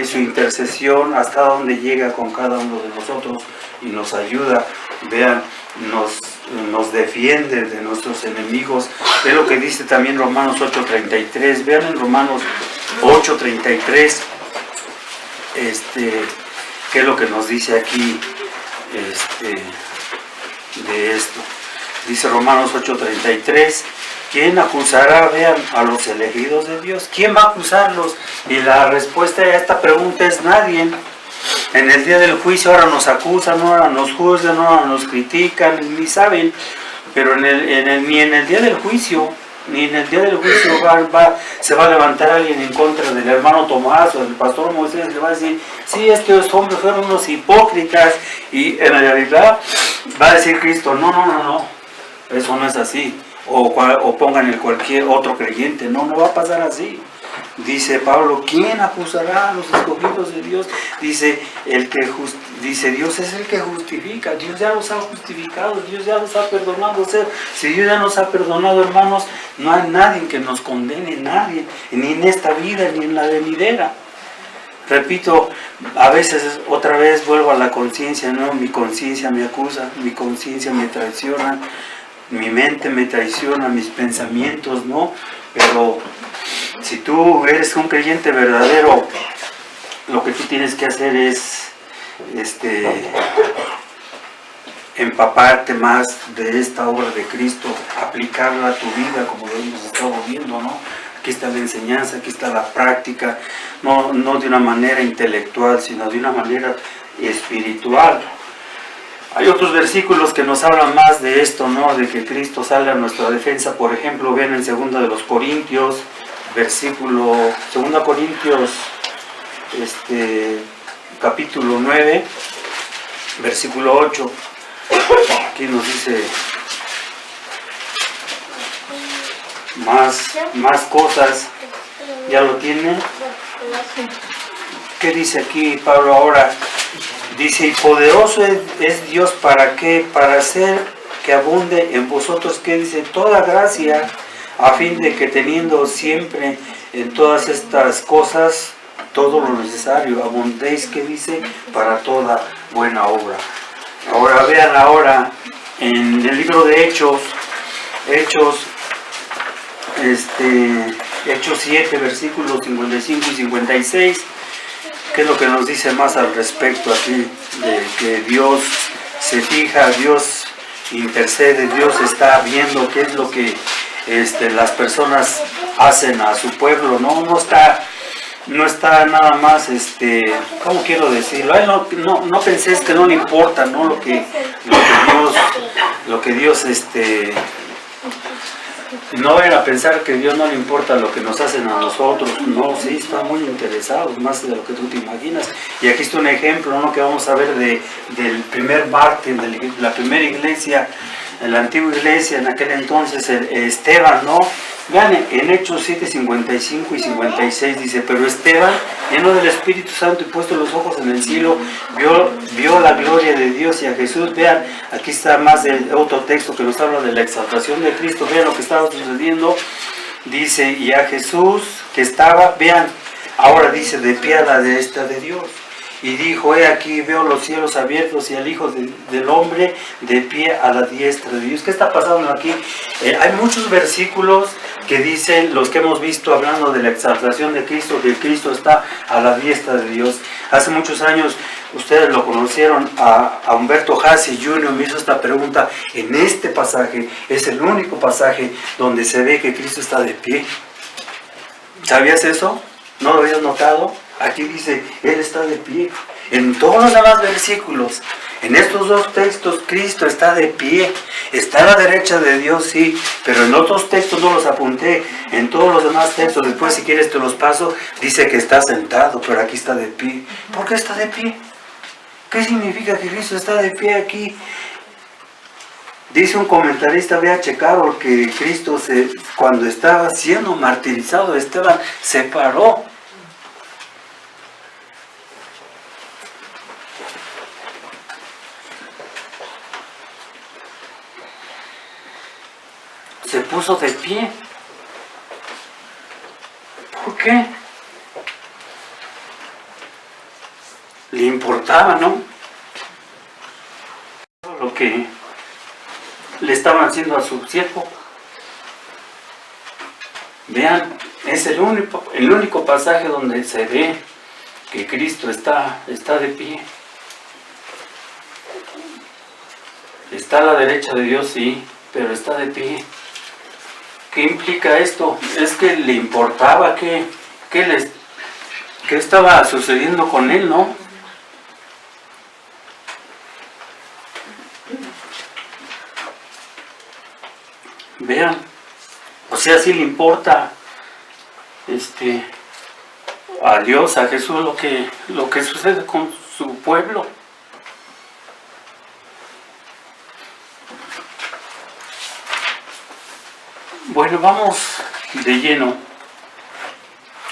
su intercesión hasta donde llega con cada uno de nosotros y nos ayuda, vean, nos defiende de nuestros enemigos. Ve lo que dice también Romanos 8:33, vean en Romanos 8:33, qué es lo que nos dice aquí de esto. Dice Romanos 8:33, ¿quién acusará, vean, a los elegidos de Dios? ¿Quién va a acusarlos? Y la respuesta a esta pregunta es nadie. En el día del juicio ahora nos acusan, ahora nos juzgan, ahora nos critican, ni saben, pero ni en el día del juicio se va a levantar alguien en contra del hermano Tomás o del pastor Moisés, le va a decir, sí, estos hombres fueron unos hipócritas, y en realidad va a decir Cristo, no, eso no es así, o pongan el cualquier otro creyente, no va a pasar así. Dice Pablo, ¿quién acusará a los escogidos de Dios? Dice Dios es el que justifica, Dios ya los ha justificado, Dios ya los ha perdonado. O sea, si Dios ya nos ha perdonado, hermanos, no hay nadie que nos condene, nadie, ni en esta vida, ni en la venidera. Repito, a veces otra vez vuelvo a la conciencia, ¿no? Mi conciencia me acusa, mi conciencia me traiciona, mi mente me traiciona, mis pensamientos, ¿no? Pero si tú eres un creyente verdadero, lo que tú tienes que hacer es empaparte más de esta obra de Cristo, aplicarla a tu vida, como lo hemos estado viendo, ¿no? Aquí está la enseñanza, aquí está la práctica, no de una manera intelectual, sino de una manera espiritual. Hay otros versículos que nos hablan más de esto, ¿no? De que Cristo sale a nuestra defensa. Por ejemplo, ven en 2 de los Corintios, 2 Corintios, capítulo 9, versículo 8. Aquí nos dice más cosas. ¿Ya lo tienen? ¿Qué dice aquí Pablo ahora? Dice, y poderoso es Dios ¿para qué? Para hacer que abunde en vosotros, ¿qué dice? Toda gracia, a fin de que teniendo siempre en todas estas cosas todo lo necesario, abundéis, ¿qué dice? Para toda buena obra. Ahora vean en el libro de Hechos 7, versículos 55 y 56, ¿qué es lo que nos dice más al respecto aquí? De que Dios se fija, Dios intercede, Dios está viendo qué es lo que las personas hacen a su pueblo, no está nada más, ¿cómo quiero decirlo? A él no penséis que no le importa, ¿no? Lo que Dios no vayan a pensar que a Dios no le importa lo que nos hacen a nosotros, no, sí, está muy interesado, más de lo que tú te imaginas. Y aquí está un ejemplo, ¿no? Que vamos a ver del primer mártir, de la primera iglesia, en la antigua iglesia, en aquel entonces, Esteban, ¿no? Vean, en Hechos 7, 55 y 56 dice, pero Esteban, lleno del Espíritu Santo y puesto los ojos en el cielo, vio la gloria de Dios y a Jesús. Vean, aquí está más de otro texto que nos habla de la exaltación de Cristo. Vean lo que estaba sucediendo. Dice, y a Jesús que estaba, vean, ahora dice, de pie a la diestra de Dios. Y dijo, he aquí, veo los cielos abiertos y al Hijo del Hombre de pie a la diestra de Dios. ¿Qué está pasando aquí? Hay muchos versículos que dicen, los que hemos visto hablando de la exaltación de Cristo, que Cristo está a la diestra de Dios. Hace muchos años, ustedes lo conocieron, a Humberto Hassi Jr. me hizo esta pregunta. En este pasaje, es el único pasaje donde se ve que Cristo está de pie. ¿Sabías eso? ¿No lo habías notado? Aquí dice, Él está de pie. En todos los demás versículos, en estos dos textos, Cristo está de pie. Está a la derecha de Dios, sí, pero en otros textos no los apunté. En todos los demás textos, después si quieres te los paso, dice que está sentado, pero aquí está de pie. ¿Por qué está de pie? ¿Qué significa que Cristo está de pie aquí? Dice un comentarista, ve a checar, porque Cristo cuando estaba siendo martirizado, Esteban se paró. Se puso de pie. ¿Por qué? Le importaba, ¿no? Lo que le estaban haciendo a su siervo. Vean, es el único pasaje donde se ve que Cristo está de pie. Está a la derecha de Dios, sí, pero está de pie. ¿Qué implica esto? Es que le importaba qué estaba sucediendo con él, ¿no? Vean, o sea, sí le importa a Dios, a Jesús, lo que sucede con su pueblo. Bueno, vamos de lleno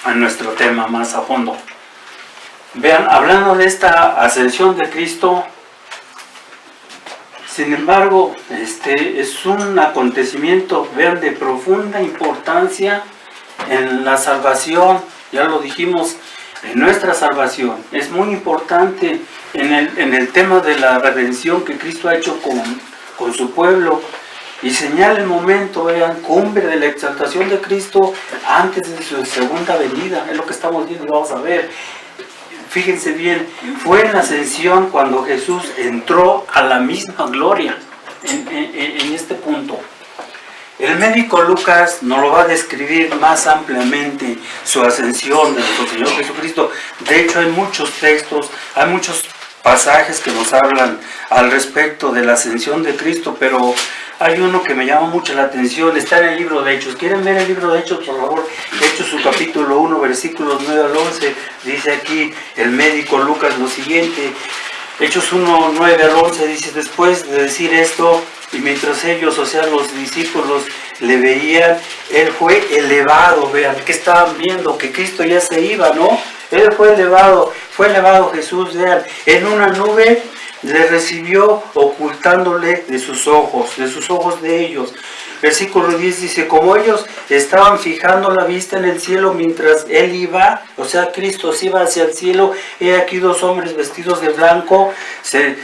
a nuestro tema más a fondo. Vean, hablando de esta ascensión de Cristo, sin embargo, es un acontecimiento, vean, de profunda importancia en la salvación. Ya lo dijimos, en nuestra salvación. Es muy importante en el tema de la redención que Cristo ha hecho con su pueblo. Y señala el momento, vean, cumbre de la exaltación de Cristo antes de su segunda venida. Es lo que estamos viendo y vamos a ver. Fíjense bien, fue en la ascensión cuando Jesús entró a la misma gloria en este punto. El médico Lucas nos lo va a describir más ampliamente, su ascensión de nuestro Señor Jesucristo. De hecho, hay muchos textos, hay muchos pasajes que nos hablan al respecto de la ascensión de Cristo, pero hay uno que me llama mucho la atención, está en el libro de Hechos. ¿Quieren ver el libro de Hechos, por favor? Hechos, su capítulo 1, versículos 9 al 11, dice aquí el médico Lucas lo siguiente. Hechos 1, 9 al 11 dice, después de decir esto, y mientras ellos, o sea, los discípulos, le veían, Él fue elevado. Vean, ¿qué estaban viendo? Que Cristo ya se iba, ¿no? Él fue elevado Jesús, vean, en una nube le recibió ocultándole de sus ojos de ellos. Versículo 10 dice, como ellos estaban fijando la vista en el cielo mientras Él iba, o sea, Cristo se iba hacia el cielo, he aquí dos hombres vestidos de blanco se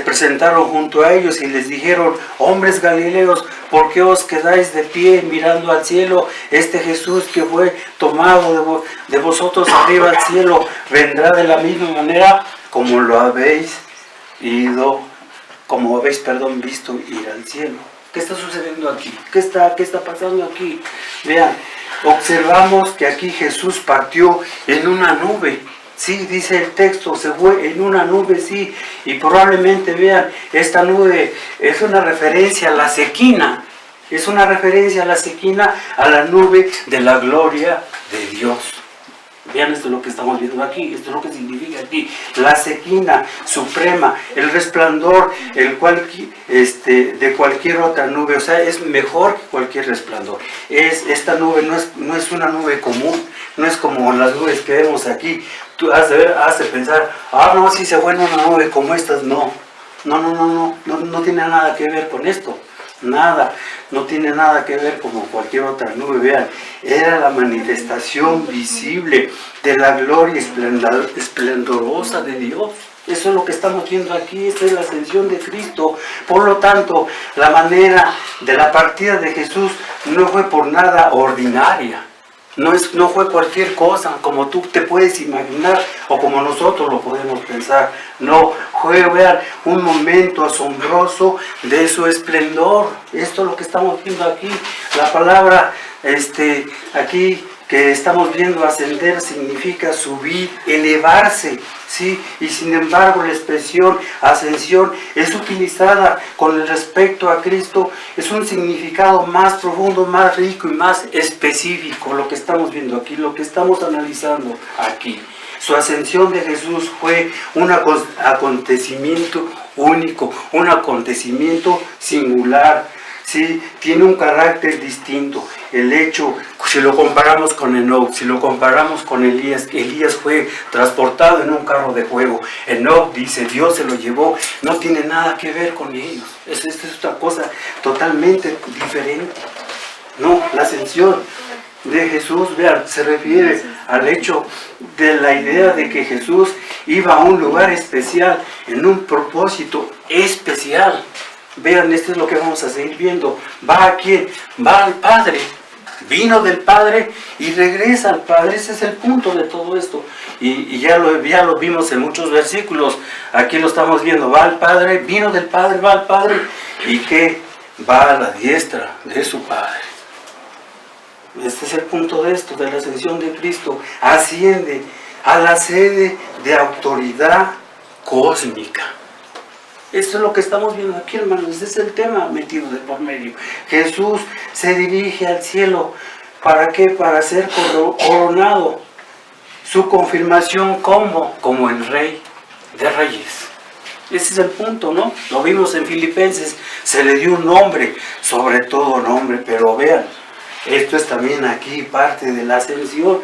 presentaron junto a ellos y les dijeron, hombres galileos, ¿por qué os quedáis de pie mirando al cielo? Este Jesús que fue tomado de vosotros arriba al cielo, vendrá de la misma manera como lo habéis visto ir al cielo. ¿Qué está sucediendo aquí? ¿Qué está pasando aquí? Vean, observamos que aquí Jesús partió en una nube. Sí, dice el texto, se fue en una nube, sí. Y probablemente, vean, esta nube es una referencia a la Shequina. Es una referencia a la Shequina, a la nube de la gloria de Dios. Vean, esto es lo que estamos viendo aquí, esto es lo que significa aquí, la Shequina suprema, el resplandor, de cualquier otra nube, o sea, es mejor que cualquier resplandor. Esta nube no es una nube común, no es como las nubes que vemos aquí. Tú has de pensar, no, si se fue en una nube como estas, no tiene nada que ver con esto. Nada, no tiene nada que ver como cualquier otra nube. Vean, era la manifestación visible de la gloria esplendorosa de Dios. Eso es lo que estamos viendo aquí, esta es la ascensión de Cristo. Por lo tanto, la manera de la partida de Jesús no fue por nada ordinaria. No fue cualquier cosa como tú te puedes imaginar o como nosotros lo podemos pensar. No, fue, vean, un momento asombroso de su esplendor. Esto es lo que estamos viendo aquí. La palabra aquí que estamos viendo ascender significa subir, elevarse, ¿sí? Y sin embargo la expresión ascensión es utilizada con respecto a Cristo, es un significado más profundo, más rico y más específico, lo que estamos viendo aquí, lo que estamos analizando aquí. Su ascensión de Jesús fue un acontecimiento único, un acontecimiento singular, ¿sí? Tiene un carácter distinto. El hecho, si lo comparamos con Enoc, si lo comparamos con Elías, Elías fue transportado en un carro de fuego. Enoc dice, Dios se lo llevó, no tiene nada que ver con ellos. Esta es otra cosa totalmente diferente. No, la ascensión de Jesús, vean, se refiere al hecho de la idea de que Jesús iba a un lugar especial, en un propósito especial. Vean, esto es lo que vamos a seguir viendo. ¿Va a quién? Va al Padre. Vino del Padre y regresa al Padre. Ese es el punto de todo esto. Y ya lo vimos en muchos versículos. Aquí lo estamos viendo. Va al Padre, vino del Padre, va al Padre. ¿Y qué? Va a la diestra de su Padre. Este es el punto de esto, de la ascensión de Cristo. Asciende a la sede de autoridad cósmica. Esto es lo que estamos viendo aquí, hermanos. Este es el tema metido de por medio. Jesús se dirige al cielo. ¿Para qué? Para ser coronado. Su confirmación como el Rey de Reyes. Ese es el punto, ¿no? Lo vimos en Filipenses. Se le dio un nombre, sobre todo nombre. Pero vean, esto es también aquí parte de la ascensión.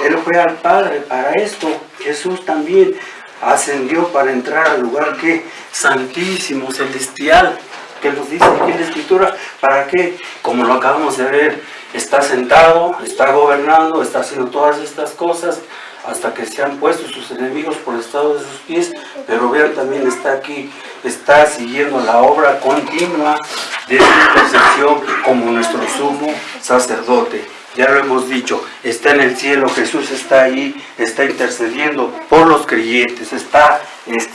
Él fue al Padre para esto. Jesús también ascendió para entrar al lugar que santísimo, celestial, que nos dice aquí en la Escritura. ¿Para qué? Como lo acabamos de ver, está sentado, está gobernando, está haciendo todas estas cosas hasta que se han puesto sus enemigos por estado de sus pies. Pero vean, también está aquí, está siguiendo la obra continua de su intercesión como nuestro sumo sacerdote. Ya lo hemos dicho, está en el cielo, Jesús está ahí, está intercediendo por los creyentes, está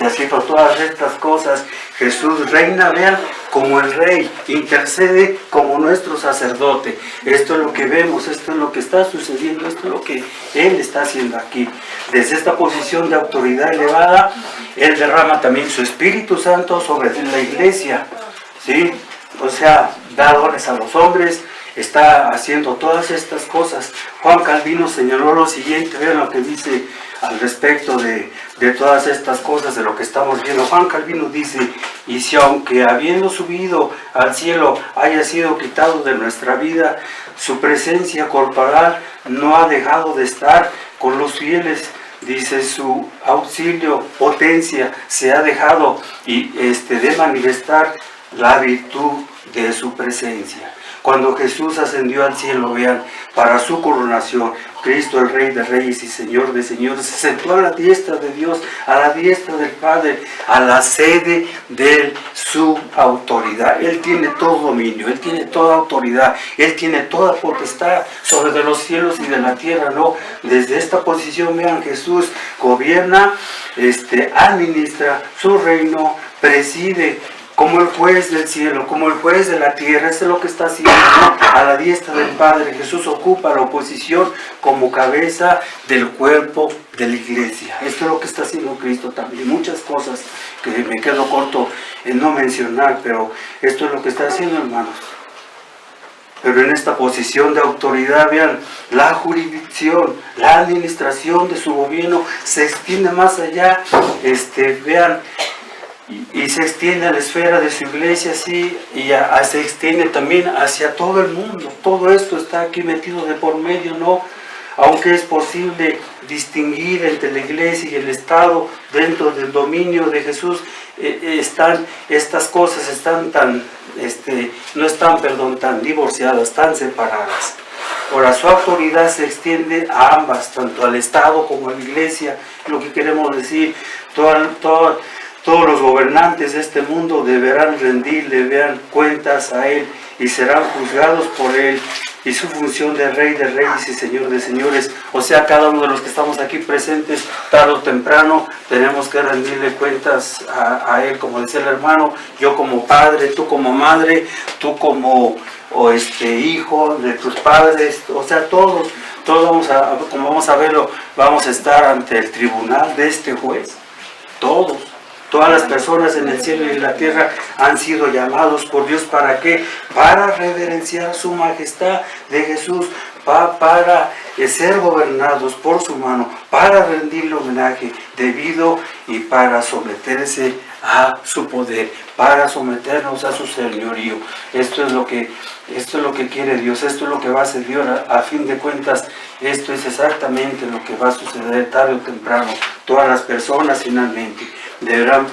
haciendo todas estas cosas. Jesús reina, vean, como el Rey, intercede como nuestro sacerdote. Esto es lo que vemos, esto es lo que está sucediendo, esto es lo que Él está haciendo aquí. Desde esta posición de autoridad elevada, Él derrama también su Espíritu Santo sobre la iglesia, ¿sí? O sea, da dones a los hombres, está haciendo todas estas cosas. Juan Calvino señaló lo siguiente, vean lo que dice al respecto de todas estas cosas, de lo que estamos viendo. Juan Calvino dice, y si aunque habiendo subido al cielo haya sido quitado de nuestra vida, su presencia corporal no ha dejado de estar con los fieles. Dice, su auxilio, potencia, se ha dejado de manifestar la virtud de su presencia. Cuando Jesús ascendió al cielo, vean, para su coronación, Cristo, el Rey de Reyes y Señor de Señores, se sentó a la diestra de Dios, a la diestra del Padre, a la sede de su autoridad. Él tiene todo dominio, Él tiene toda autoridad, Él tiene toda potestad sobre de los cielos y de la tierra, ¿no? Desde esta posición, vean, Jesús gobierna, administra su reino, preside, como el juez del cielo, como el juez de la tierra. Eso es lo que está haciendo, ¿no? A la diestra del Padre. Jesús ocupa la oposición como cabeza del cuerpo de la iglesia. Esto es lo que está haciendo Cristo también. Muchas cosas que me quedo corto en no mencionar, pero esto es lo que está haciendo, hermanos. Pero en esta posición de autoridad, vean, la jurisdicción, la administración de su gobierno se extiende más allá, vean, y se extiende a la esfera de su iglesia, sí, y se extiende también hacia todo el mundo. Todo esto está aquí metido de por medio, ¿no? Aunque es posible distinguir entre la iglesia y el Estado dentro del dominio de Jesús, estas cosas están no están tan divorciadas, tan separadas. Ahora, su autoridad se extiende a ambas, tanto al Estado como a la iglesia. Lo que queremos decir, todos los gobernantes de este mundo deberán rendirle cuentas a Él y serán juzgados por Él. Y su función de Rey de Reyes y Señor de Señores, o sea, cada uno de los que estamos aquí presentes, tarde o temprano, tenemos que rendirle cuentas a Él, como decía el hermano, yo como padre, tú como madre, tú como hijo de tus padres, o sea, todos Todos como vamos a verlo, vamos a estar ante el tribunal de este juez. Todas las personas en el cielo y en la tierra han sido llamados por Dios. ¿Para qué? Para reverenciar su majestad de Jesús, para ser gobernados por su mano, para rendirle homenaje debido y para someterse a su poder, para someternos a su señorío. Esto es lo que quiere Dios, esto es lo que va a hacer Dios. A fin de cuentas, esto es exactamente lo que va a suceder tarde o temprano. Todas las personas finalmente deberán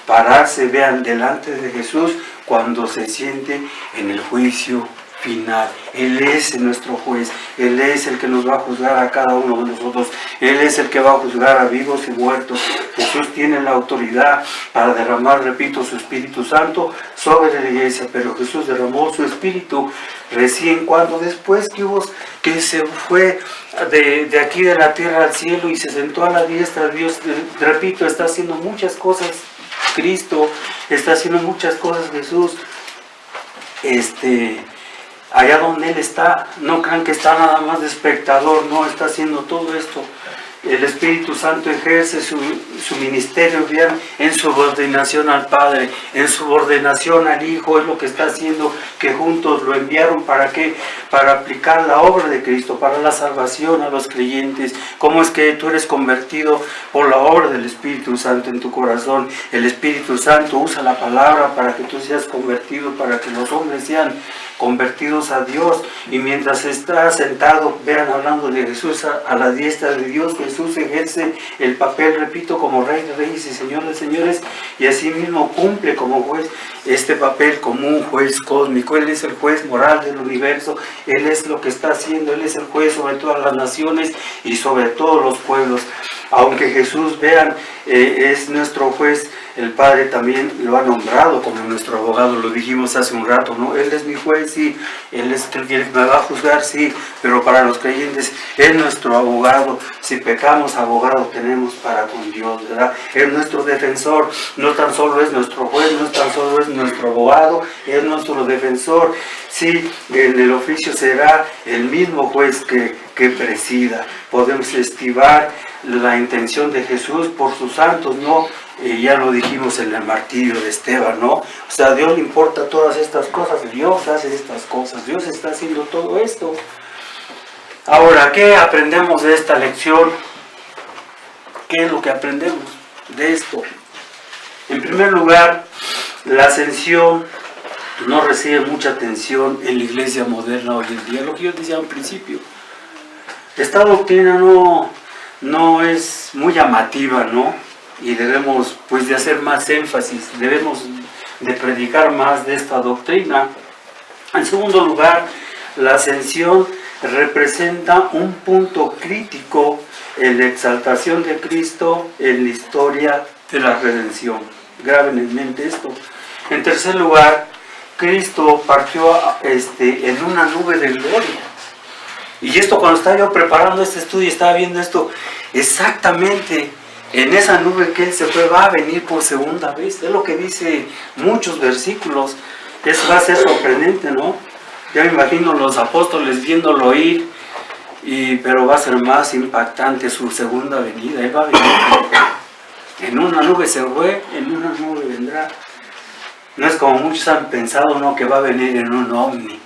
pararse, vean, delante de Jesús cuando se siente en el juicio final. Él es nuestro juez, Él es el que nos va a juzgar a cada uno de nosotros, Él es el que va a juzgar a vivos y muertos. Jesús tiene la autoridad para derramar, repito, su Espíritu Santo sobre la iglesia, pero Jesús derramó su Espíritu recién cuando después que se fue de aquí de la tierra al cielo y se sentó a la diestra de Dios. Repito, está haciendo muchas cosas Cristo, está haciendo muchas cosas Jesús, allá donde Él está. No crean que está nada más de espectador, no, está haciendo todo esto. El Espíritu Santo ejerce su ministerio, vean, en subordinación al Padre, en subordinación al Hijo. Es lo que está haciendo, que juntos lo enviaron. ¿Para qué? Para aplicar la obra de Cristo, para la salvación a los creyentes. ¿Cómo es que tú eres convertido? Por la obra del Espíritu Santo en tu corazón. El Espíritu Santo usa la palabra para que tú seas convertido, para que los hombres sean convertidos a Dios. Y mientras está sentado, vean, hablando de Jesús a la diestra de Dios, Jesús ejerce el papel, repito, como Rey de Reyes y Señor de Señores, y asimismo cumple como juez este papel como un juez cósmico. Él es el juez moral del universo, Él es lo que está haciendo, Él es el juez sobre todas las naciones y sobre todos los pueblos. Aunque Jesús, vean, es nuestro juez, el Padre también lo ha nombrado como nuestro abogado. Lo dijimos hace un rato, ¿no? Él es mi juez, sí. Él es el que me va a juzgar, sí. Pero para los creyentes, Él es nuestro abogado. Si pecamos, abogado tenemos para con Dios, ¿verdad? Él es nuestro defensor. No tan solo es nuestro juez, no tan solo es nuestro abogado, es nuestro defensor. Sí, en el oficio será el mismo juez que presida. Podemos estimar la intención de Jesús por sus santos, ¿no? Ya lo dijimos en el martirio de Esteban, ¿no? O sea, a Dios le importa todas estas cosas, Dios hace estas cosas, Dios está haciendo todo esto. Ahora, ¿qué aprendemos de esta lección? ¿Qué es lo que aprendemos de esto? En primer lugar, la ascensión no recibe mucha atención en la iglesia moderna hoy en día, lo que yo decía al principio. Esta doctrina no es muy llamativa, ¿no? Y debemos pues de hacer más énfasis, debemos de predicar más de esta doctrina. En segundo lugar, la ascensión representa un punto crítico en la exaltación de Cristo en la historia de la redención. Graben en mente esto. En tercer lugar, Cristo partió en una nube de gloria. Y esto, cuando estaba yo preparando este estudio, estaba viendo esto exactamente. En esa nube que Él se fue, va a venir por segunda vez. Es lo que dice muchos versículos. Eso va a ser sorprendente, ¿no? Ya me imagino los apóstoles viéndolo ir, pero va a ser más impactante su segunda venida. Él va a venir. En una nube se fue, en una nube vendrá. No es como muchos han pensado, ¿no? Que va a venir en un ovni.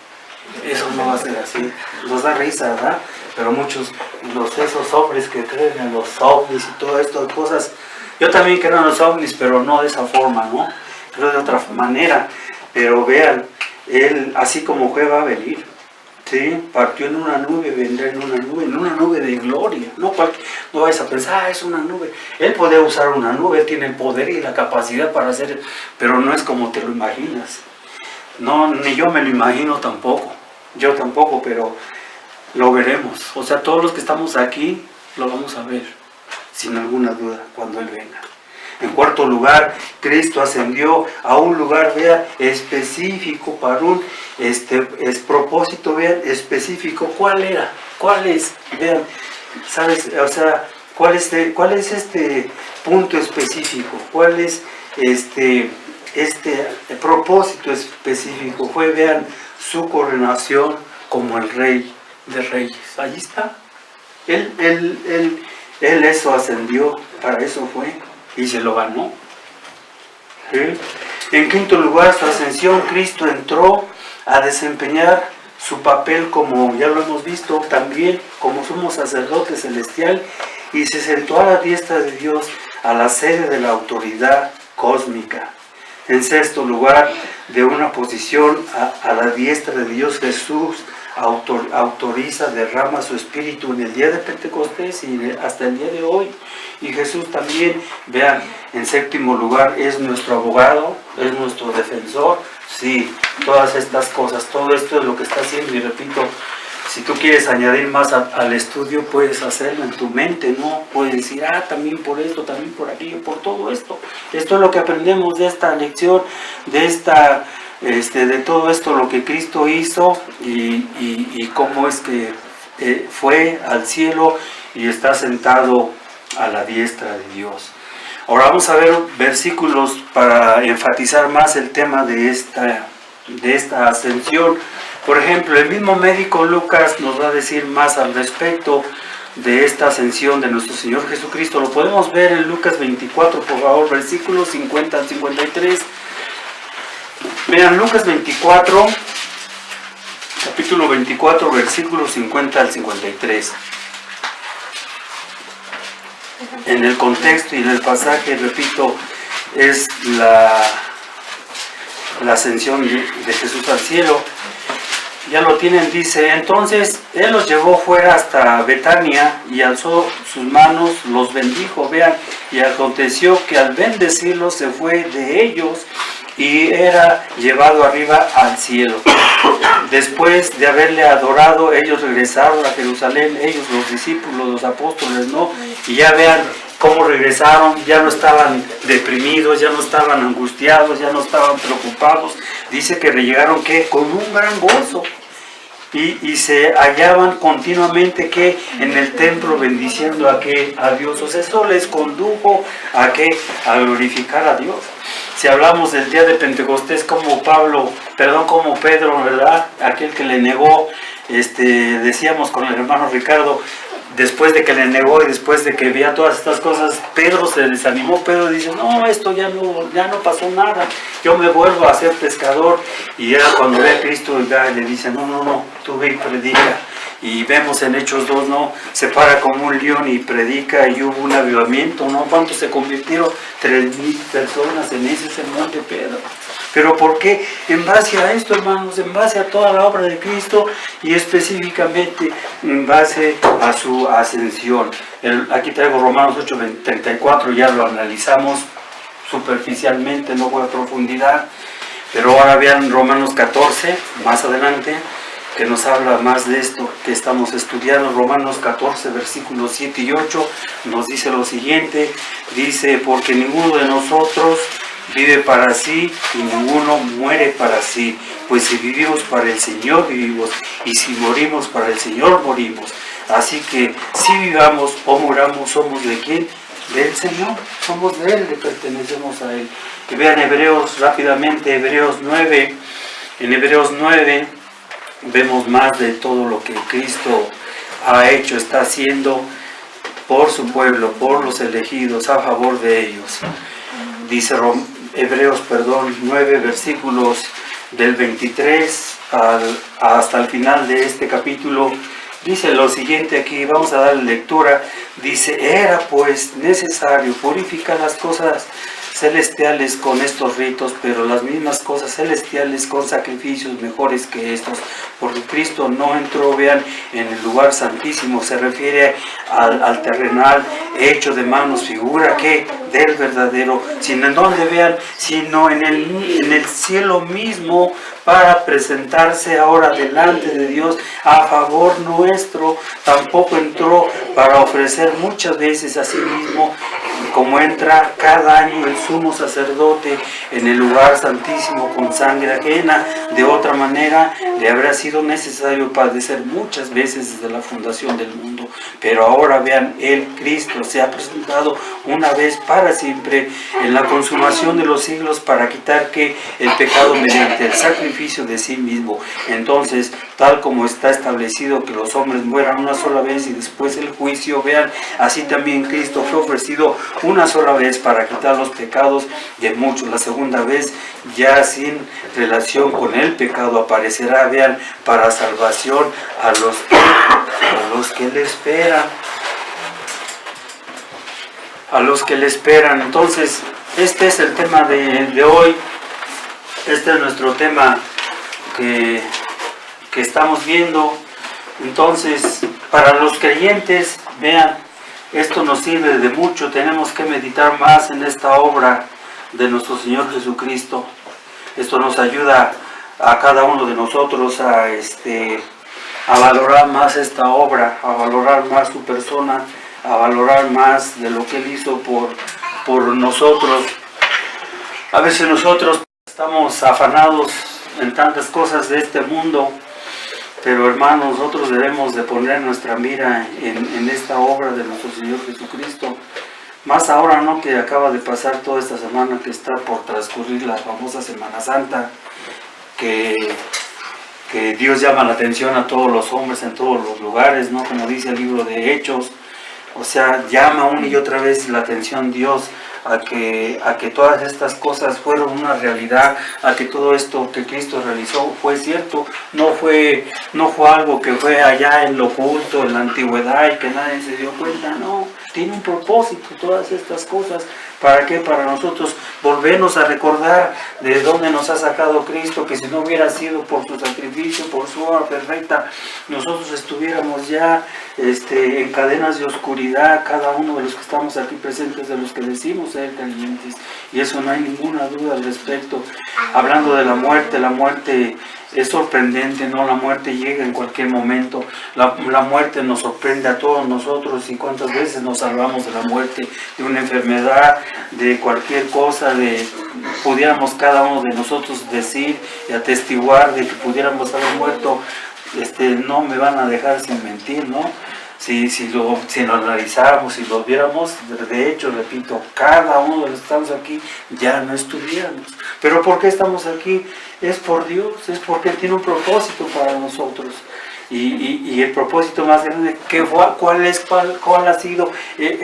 Eso no va a ser así. Nos da risa, ¿verdad? Pero muchos, esos hombres que creen en los ovnis y todas estas cosas, yo también creo en los ovnis, pero no de esa forma, ¿no? Creo de otra manera. Pero vean, Él, así como fue, va a venir, ¿sí? Partió en una nube, vendrá en una nube de gloria. No vais a pensar, es una nube. Él puede usar una nube, Él tiene el poder y la capacidad para hacer, pero no es como te lo imaginas. No, ni yo me lo imagino tampoco. Yo tampoco, pero lo veremos. O sea, todos los que estamos aquí lo vamos a ver, sin alguna duda, cuando Él venga. En cuarto lugar, Cristo ascendió a un lugar, vean, específico para un propósito, vean, específico. ¿Cuál era? ¿Cuál es? Vean, ¿sabes? O sea, ¿cuál es este punto específico? ¿Cuál es este propósito específico? Fue, vean, su coronación como el Rey de reyes. Allí está. Él eso ascendió, para eso fue, y se lo ganó. ¿Sí? En quinto lugar, su ascensión, Cristo entró a desempeñar su papel, como ya lo hemos visto, también como sumo sacerdote celestial, y se sentó a la diestra de Dios, a la sede de la autoridad cósmica. En sexto lugar, de una posición a la diestra de Dios, Jesús autoriza, derrama su espíritu en el día de Pentecostés y hasta el día de hoy. Y Jesús también, vean, en séptimo lugar, es nuestro abogado, es nuestro defensor. Sí, todas estas cosas, todo esto es lo que está haciendo. Y repito, si tú quieres añadir más al estudio, puedes hacerlo en tu mente, ¿no? Puedes decir, también por esto, también por aquello, por todo esto. Esto es lo que aprendemos de esta lección, de todo esto, lo que Cristo hizo y cómo es que fue al cielo y está sentado a la diestra de Dios. Ahora vamos a ver versículos para enfatizar más el tema de esta ascensión. Por ejemplo, el mismo médico Lucas nos va a decir más al respecto de esta ascensión de nuestro Señor Jesucristo. Lo podemos ver en Lucas 24, por favor, versículos 50 al 53. Vean, Lucas 24, capítulo 24, versículos 50 al 53. En el contexto y en el pasaje, repito, es la ascensión de Jesús al cielo. Ya lo tienen, dice, entonces Él los llevó fuera hasta Betania y alzó sus manos, los bendijo, vean, y aconteció que al bendecirlos se fue de ellos y era llevado arriba al cielo. Después de haberle adorado, ellos regresaron a Jerusalén, ellos los discípulos, los apóstoles, ¿no? Y ya vean cómo regresaron, ya no estaban deprimidos, ya no estaban angustiados, ya no estaban preocupados. Dice que llegaron, ¿qué? Con un gran gozo. Y se hallaban continuamente, ¿qué? En el templo bendiciendo a Dios. O sea, eso les condujo a glorificar a Dios. Si hablamos del día de Pentecostés, como Pedro, ¿verdad? Aquel que le negó, decíamos con el hermano Ricardo, después de que le negó y después de que veía todas estas cosas, Pedro se desanimó. Pedro dice, no, esto ya no pasó nada, yo me vuelvo a ser pescador. Y ya cuando ve a Cristo, le dice, no, tú ve y predica. Y vemos en Hechos 2, ¿no? Se para como un león y predica, y hubo un avivamiento, ¿no? ¿Cuántos se convirtieron? 3,000 personas en ese sermón de Pedro. ¿Pero por qué? En base a esto, hermanos, en base a toda la obra de Cristo y específicamente en base a su ascensión. Aquí traigo Romanos 8:34, ya lo analizamos superficialmente, no voy a profundidad. Pero ahora vean Romanos 14, más adelante, que nos habla más de esto que estamos estudiando. Romanos 14, versículos 7 y 8, nos dice lo siguiente. Dice, porque ninguno de nosotros vive para sí y ninguno muere para sí. Pues si vivimos para el Señor, vivimos. Y si morimos para el Señor, morimos. Así que si vivamos o muramos, ¿somos de quién? Del Señor. Somos de Él, le pertenecemos a Él. Y vean Hebreos rápidamente, Hebreos 9. En Hebreos 9 vemos más de todo lo que Cristo ha hecho, está haciendo por su pueblo, por los elegidos, a favor de ellos. Dice Hebreos 9, versículos del 23 hasta el final de este capítulo. Dice lo siguiente aquí, vamos a dar lectura. Dice, era pues necesario purificar las cosas celestiales con estos ritos, pero las mismas cosas celestiales con sacrificios mejores que estos, porque Cristo no entró, vean, en el lugar santísimo. Se refiere al terrenal hecho de manos, figura que del verdadero, sino en donde, vean, sino en el cielo mismo, para presentarse ahora delante de Dios a favor nuestro. Tampoco entró para ofrecer muchas veces a sí mismo, como entra cada año el sumo sacerdote en el lugar santísimo con sangre ajena. De otra manera le habrá sido necesario padecer muchas veces desde la fundación del mundo. pero ahora vean, Cristo se ha presentado una vez para siempre en la consumación de los siglos para quitar que el pecado mediante el sacrificio de sí mismo. Entonces, tal como está establecido que los hombres mueran una sola vez y después el juicio, vean, así también Cristo fue ofrecido una sola vez para quitar los pecados de muchos. La segunda vez, ya sin relación con el pecado, aparecerá, vean, para salvación a los que le esperan. A los que le esperan. Entonces, este es el tema de hoy. Este es nuestro tema que estamos viendo. Entonces, para los creyentes, vean, esto nos sirve de mucho. Tenemos que meditar más en esta obra de nuestro Señor Jesucristo. Esto nos ayuda a cada uno de nosotros a valorar más esta obra, a valorar más su persona, a valorar más de lo que Él hizo por nosotros. A veces nosotros estamos afanados en tantas cosas de este mundo, pero hermanos, nosotros debemos de poner nuestra mira en esta obra de nuestro Señor Jesucristo. Más ahora, ¿no?, que acaba de pasar toda esta semana, que está por transcurrir la famosa Semana Santa, que Dios llama la atención a todos los hombres en todos los lugares, ¿no?, como dice el libro de Hechos. O sea, llama una y otra vez la atención Dios a que todas estas cosas fueron una realidad, a que todo esto que Cristo realizó fue cierto, no fue algo que fue allá en lo oculto, en la antigüedad y que nadie se dio cuenta, no, tiene un propósito todas estas cosas. ¿Para qué? Para nosotros volvernos a recordar de dónde nos ha sacado Cristo, que si no hubiera sido por su sacrificio, por su obra perfecta, nosotros estuviéramos ya en cadenas de oscuridad, cada uno de los que estamos aquí presentes, de los que decimos ser creyentes. Y eso no hay ninguna duda al respecto. Hablando de la muerte es sorprendente, ¿no? La muerte llega en cualquier momento. La muerte nos sorprende a todos nosotros, y cuántas veces nos salvamos de la muerte, de una enfermedad, de cualquier cosa, pudiéramos cada uno de nosotros decir y atestiguar de que pudiéramos haber muerto. No me van a dejar sin mentir, ¿no? Si lo analizáramos, si lo viéramos, de hecho, repito, cada uno de los que estamos aquí ya no estuviéramos. Pero ¿por qué estamos aquí? Es por Dios, es porque Él tiene un propósito para nosotros. Y el propósito más grande, ¿cuál ha sido?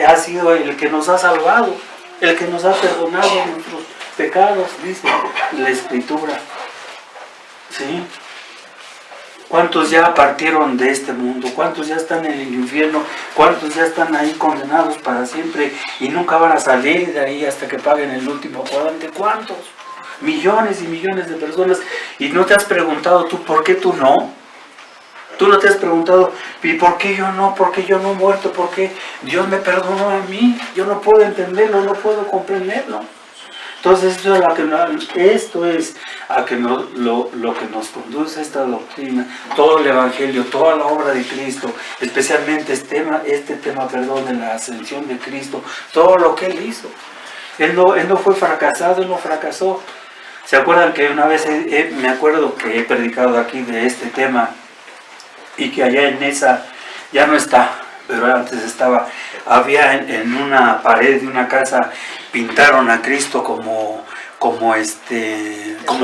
Ha sido el que nos ha salvado, el que nos ha perdonado nuestros pecados, dice la Escritura. ¿Sí? ¿Cuántos ya partieron de este mundo? ¿Cuántos ya están en el infierno? ¿Cuántos ya están ahí condenados para siempre y nunca van a salir de ahí hasta que paguen el último cuadrante? ¿Cuántos? Millones y millones de personas. ¿Y no te has preguntado tú por qué tú no? ¿Tú no te has preguntado, ¿y por qué yo no? ¿Por qué yo no he muerto? ¿Por qué Dios me perdonó a mí? Yo no puedo entenderlo, no puedo comprenderlo. Entonces esto es lo que nos conduce a esta doctrina, todo el Evangelio, toda la obra de Cristo, especialmente este tema de la ascensión de Cristo, todo lo que Él hizo. Él no fue fracasado, Él no fracasó. ¿Se acuerdan que una vez, me acuerdo que he predicado aquí de este tema, y que allá en esa, ya no está, pero antes estaba, había en una pared de una casa, pintaron a Cristo como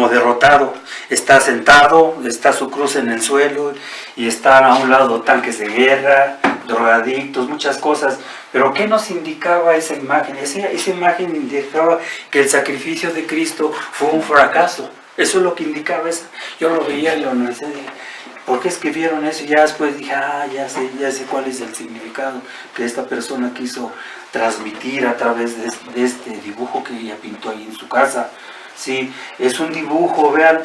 derrotado. Está sentado, está su cruz en el suelo, y están a un lado tanques de guerra, drogadictos, muchas cosas. Pero ¿qué nos indicaba esa imagen? Esa imagen indicaba que el sacrificio de Cristo fue un fracaso. Eso es lo que indicaba eso. Yo lo veía en la universidad y dije, ¿por qué escribieron eso? Y ya después dije, ya sé cuál es el significado que esta persona quiso transmitir a través de este dibujo que ella pintó ahí en su casa. Sí, es un dibujo, vean,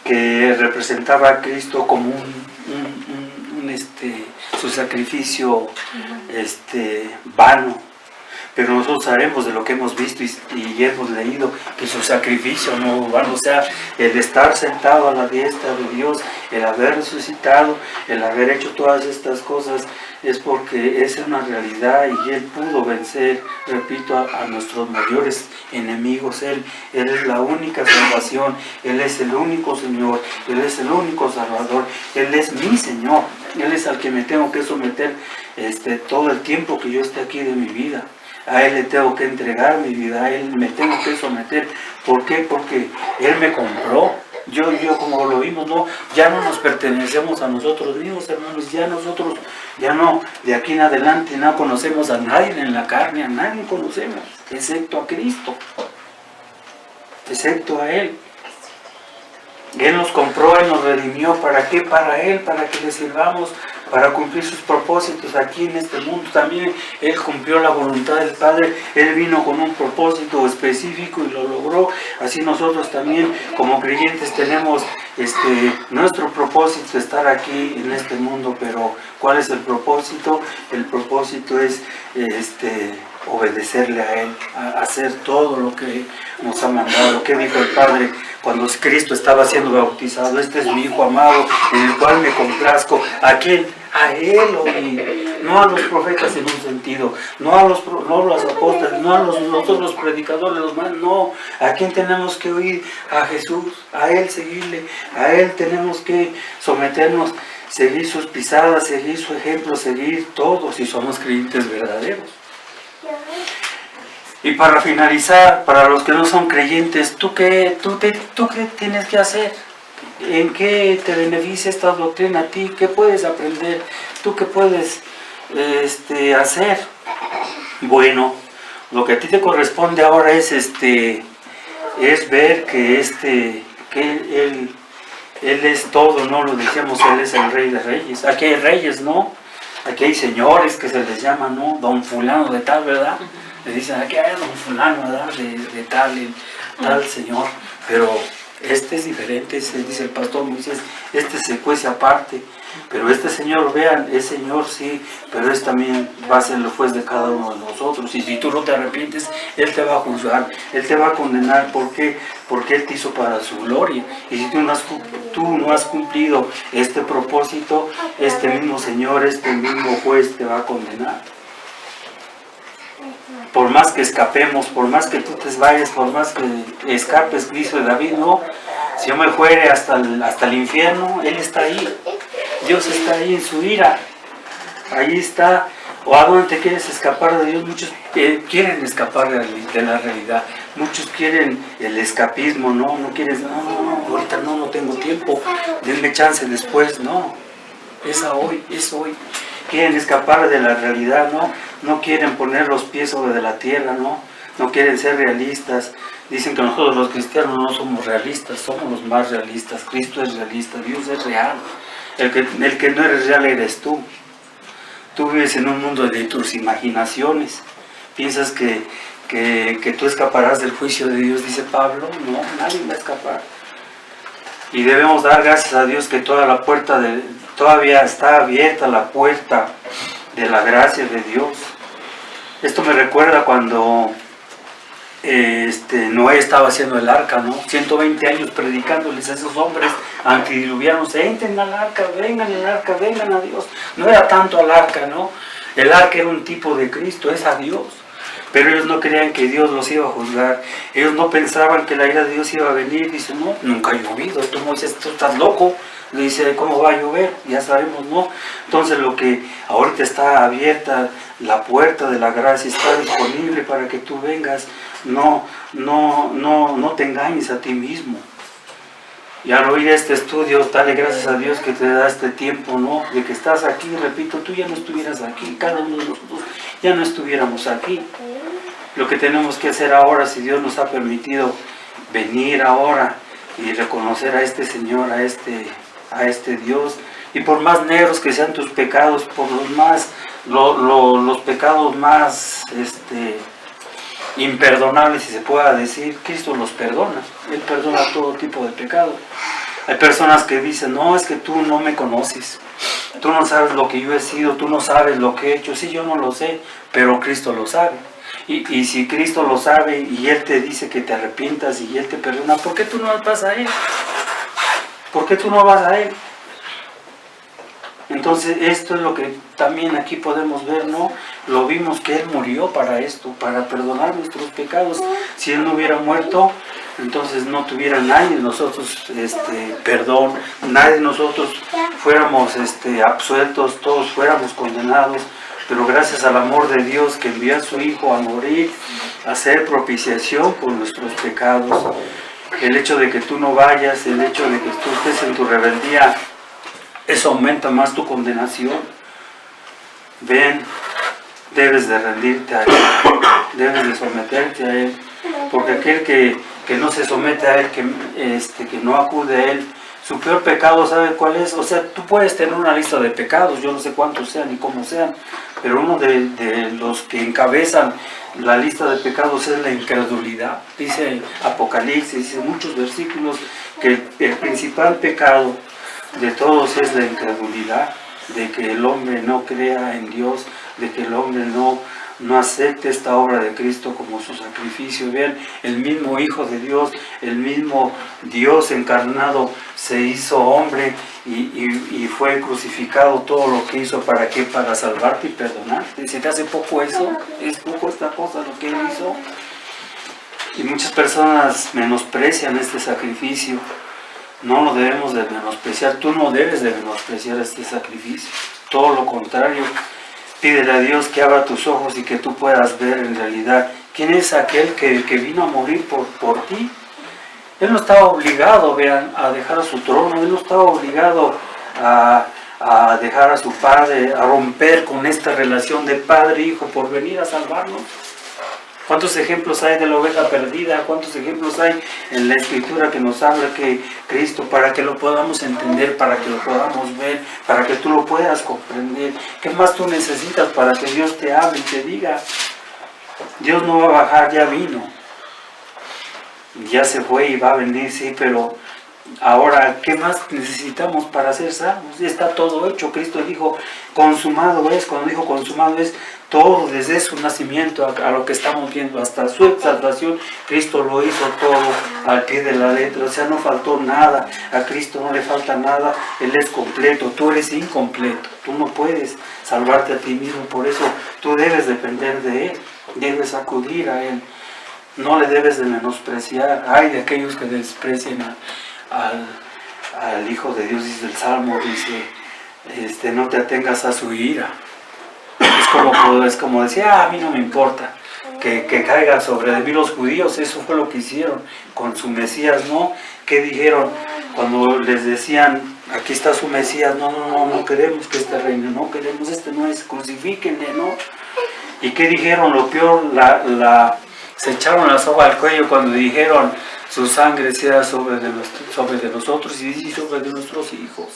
que representaba a Cristo como su sacrificio vano. pero nosotros sabemos de lo que hemos visto y hemos leído que su sacrificio no vano, o sea, el estar sentado a la diestra de Dios, el haber resucitado, el haber hecho todas estas cosas, es porque es una realidad y Él pudo vencer, repito, a nuestros mayores enemigos. Él es la única salvación, Él es el único Señor, Él es el único Salvador, Él es mi Señor, Él es al que me tengo que someter todo el tiempo que yo esté aquí de mi vida. A Él le tengo que entregar mi vida, a Él me tengo que someter. ¿Por qué? Porque Él me compró. Yo como lo vimos, no, ya no nos pertenecemos a nosotros mismos, hermanos, ya nosotros, ya no, de aquí en adelante no conocemos a nadie en la carne, a nadie conocemos, excepto a Cristo, excepto a Él. Él nos compró, Él nos redimió, ¿para qué? Para Él, para que le sirvamos, para cumplir sus propósitos aquí en este mundo. También Él cumplió la voluntad del Padre, Él vino con un propósito específico y lo logró. Así nosotros también como creyentes tenemos nuestro propósito, estar aquí en este mundo, pero ¿cuál es el propósito? El propósito es obedecerle a Él, a hacer todo lo que nos ha mandado. Lo que dijo el Padre cuando Cristo estaba siendo bautizado: este es mi Hijo amado, en el cual me complazco. ¿A quién? A Él oí, no a los profetas en un sentido, no a los apóstoles, no a los otros predicadores, los más, no. ¿A quién tenemos que oír? A Jesús, a Él seguirle, a Él tenemos que someternos, seguir sus pisadas, seguir su ejemplo, seguir todo si somos creyentes verdaderos. Y para finalizar, para los que no son creyentes, ¿tú qué tienes que hacer? ¿En qué te beneficia esta doctrina a ti? ¿Qué puedes aprender? ¿Tú qué puedes hacer? Bueno, lo que a ti te corresponde ahora es ver que Él es todo, ¿no? Lo decíamos, Él es el Rey de Reyes. Aquí hay reyes, ¿no? Aquí hay señores que se les llama, ¿no? Don fulano de tal, ¿verdad? Le dicen, aquí hay don fulano, ¿verdad? De tal señor. Pero este es diferente, dice el pastor Moisés, se cuece aparte. Pero este Señor, vean, es Señor, sí, pero también va a ser el juez de cada uno de nosotros. Y si tú no te arrepientes, Él te va a juzgar, Él te va a condenar. ¿Por qué? Porque Él te hizo para su gloria. Y si tú no has cumplido este propósito, este mismo Señor, este mismo juez te va a condenar. Por más que escapemos, por más que tú te vayas, por más que escapes, dice David, no, si yo me fuere hasta el infierno, Él está ahí. Dios está ahí en su ira. Ahí está. ¿O a dónde te quieres escapar de Dios? Muchos quieren escapar de la realidad. Muchos quieren el escapismo, no quieres, no, ahorita no tengo tiempo, denme chance después, no. Es hoy. Quieren escapar de la realidad, no quieren poner los pies sobre la tierra, no quieren ser realistas. Dicen que nosotros los cristianos no somos realistas, somos los más realistas. Cristo es realista, Dios es real. El que no eres real eres tú. Tú vives en un mundo de tus imaginaciones. Piensas que tú escaparás del juicio de Dios, dice Pablo. No, nadie va a escapar. Y debemos dar gracias a Dios que todavía está abierta la puerta de la gracia de Dios. Esto me recuerda cuando Noé estaba haciendo el arca, 120 años predicándoles a esos hombres antidiluvianos: entren al arca, vengan a Dios. No era tanto al arca, el arca era un tipo de Cristo, es a Dios. Pero ellos no creían que Dios los iba a juzgar. Ellos no pensaban que la ira de Dios iba a venir. Dice, no, nunca ha llovido. Tú Moisés, tú estás loco. Le dice, ¿cómo va a llover? Ya sabemos, ¿no? Entonces lo que ahorita está abierta, la puerta de la gracia está disponible para que tú vengas. No te engañes a ti mismo. Y al oír este estudio, dale gracias a Dios que te da este tiempo, de que estás aquí. Repito, tú ya no estuvieras aquí, cada uno de nosotros ya no estuviéramos aquí. Lo que tenemos que hacer ahora, si Dios nos ha permitido venir ahora y reconocer a este Señor, a este Dios, y por más negros que sean tus pecados, por los pecados más imperdonables, si se pueda decir, Cristo los perdona. Él perdona todo tipo de pecado. Hay personas que dicen, no, es que tú no me conoces, tú no sabes lo que yo he sido, tú no sabes lo que he hecho. Sí, yo no lo sé, pero Cristo lo sabe. Y si Cristo lo sabe y Él te dice que te arrepientas y Él te perdona, ¿por qué tú no vas a Él? ¿Por qué tú no vas a Él? Entonces esto es lo que también aquí podemos ver, ¿no? Lo vimos que Él murió para esto, para perdonar nuestros pecados. Si Él no hubiera muerto, entonces no tuviera nadie de nosotros perdón, nadie de nosotros fuéramos absueltos, todos fuéramos condenados. Pero gracias al amor de Dios que envió a su Hijo a morir, a hacer propiciación por nuestros pecados, el hecho de que tú no vayas, el hecho de que tú estés en tu rebeldía, eso aumenta más tu condenación. Ven, debes de rendirte a Él, debes de someterte a Él, porque aquel que no se somete a Él, que no acude a Él, su peor pecado, ¿sabe cuál es? O sea, tú puedes tener una lista de pecados, yo no sé cuántos sean y cómo sean, pero uno de los que encabezan la lista de pecados es la incredulidad. Dice Apocalipsis, dice muchos versículos, que el principal pecado de todos es la incredulidad, de que el hombre no crea en Dios, de que el hombre no acepte esta obra de Cristo como su sacrificio. Vean, el mismo Hijo de Dios, el mismo Dios encarnado se hizo hombre y fue crucificado. Todo lo que hizo, ¿para qué? Para salvarte y perdonarte. ¿Se te hace poco eso? ¿Es poco esta cosa lo que Él hizo? Y muchas personas menosprecian este sacrificio. No lo debemos de menospreciar. Tú no debes de menospreciar este sacrificio. Todo lo contrario. Pídele a Dios que abra tus ojos y que tú puedas ver en realidad quién es aquel que vino a morir por ti. Él no estaba obligado, vean, a dejar a su trono. Él no estaba obligado a dejar a su padre, a romper con esta relación de padre-hijo por venir a salvarnos. ¿Cuántos ejemplos hay de la oveja perdida? ¿Cuántos ejemplos hay en la Escritura que nos habla que Cristo, para que lo podamos entender, para que lo podamos ver, para que tú lo puedas comprender? ¿Qué más tú necesitas para que Dios te hable y te diga? Dios no va a bajar, ya vino. Ya se fue y va a venir, sí, pero ahora, ¿qué más necesitamos para ser salvos? Está todo hecho. Cristo dijo, consumado es. Cuando dijo consumado es, todo desde su nacimiento a lo que estamos viendo, hasta su exaltación, Cristo lo hizo todo al pie de la letra. O sea, no faltó nada. A Cristo no le falta nada. Él es completo. Tú eres incompleto. Tú no puedes salvarte a ti mismo. Por eso tú debes depender de Él. Debes acudir a Él. No le debes de menospreciar. Ay de aquellos que desprecian al Hijo de Dios, dice el Salmo, dice, no te atengas a su ira. Es como decía, a mí no me importa que caigan sobre de mí los judíos. Eso fue lo que hicieron con su Mesías, ¿no? ¿Qué dijeron cuando les decían, aquí está su Mesías? No queremos que este reine, no queremos, no es, crucifíquenle, ¿no? ¿Y qué dijeron? Lo peor, se echaron la soga al cuello cuando dijeron, su sangre sea sobre de nosotros y sobre de nuestros hijos.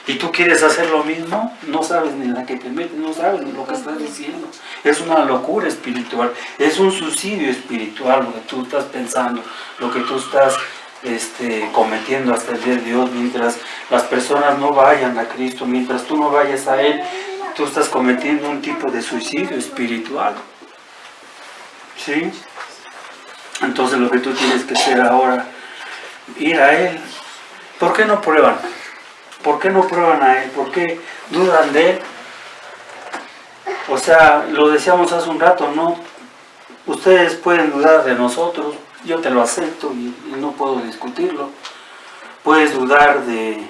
¿Y tú quieres hacer lo mismo? No sabes ni en la que te metes, no sabes ni lo que estás diciendo. Es una locura espiritual, es un suicidio espiritual lo que tú estás pensando, lo que tú estás cometiendo hasta el día de hoy. Mientras las personas no vayan a Cristo, mientras tú no vayas a Él, tú estás cometiendo un tipo de suicidio espiritual. ¿Sí? Entonces lo que tú tienes que hacer ahora, ir a Él. ¿Por qué no prueban? ¿Por qué no prueban a Él? ¿Por qué dudan de Él? O sea, lo decíamos hace un rato, ¿no? Ustedes pueden dudar de nosotros, yo te lo acepto y no puedo discutirlo. Puedes dudar de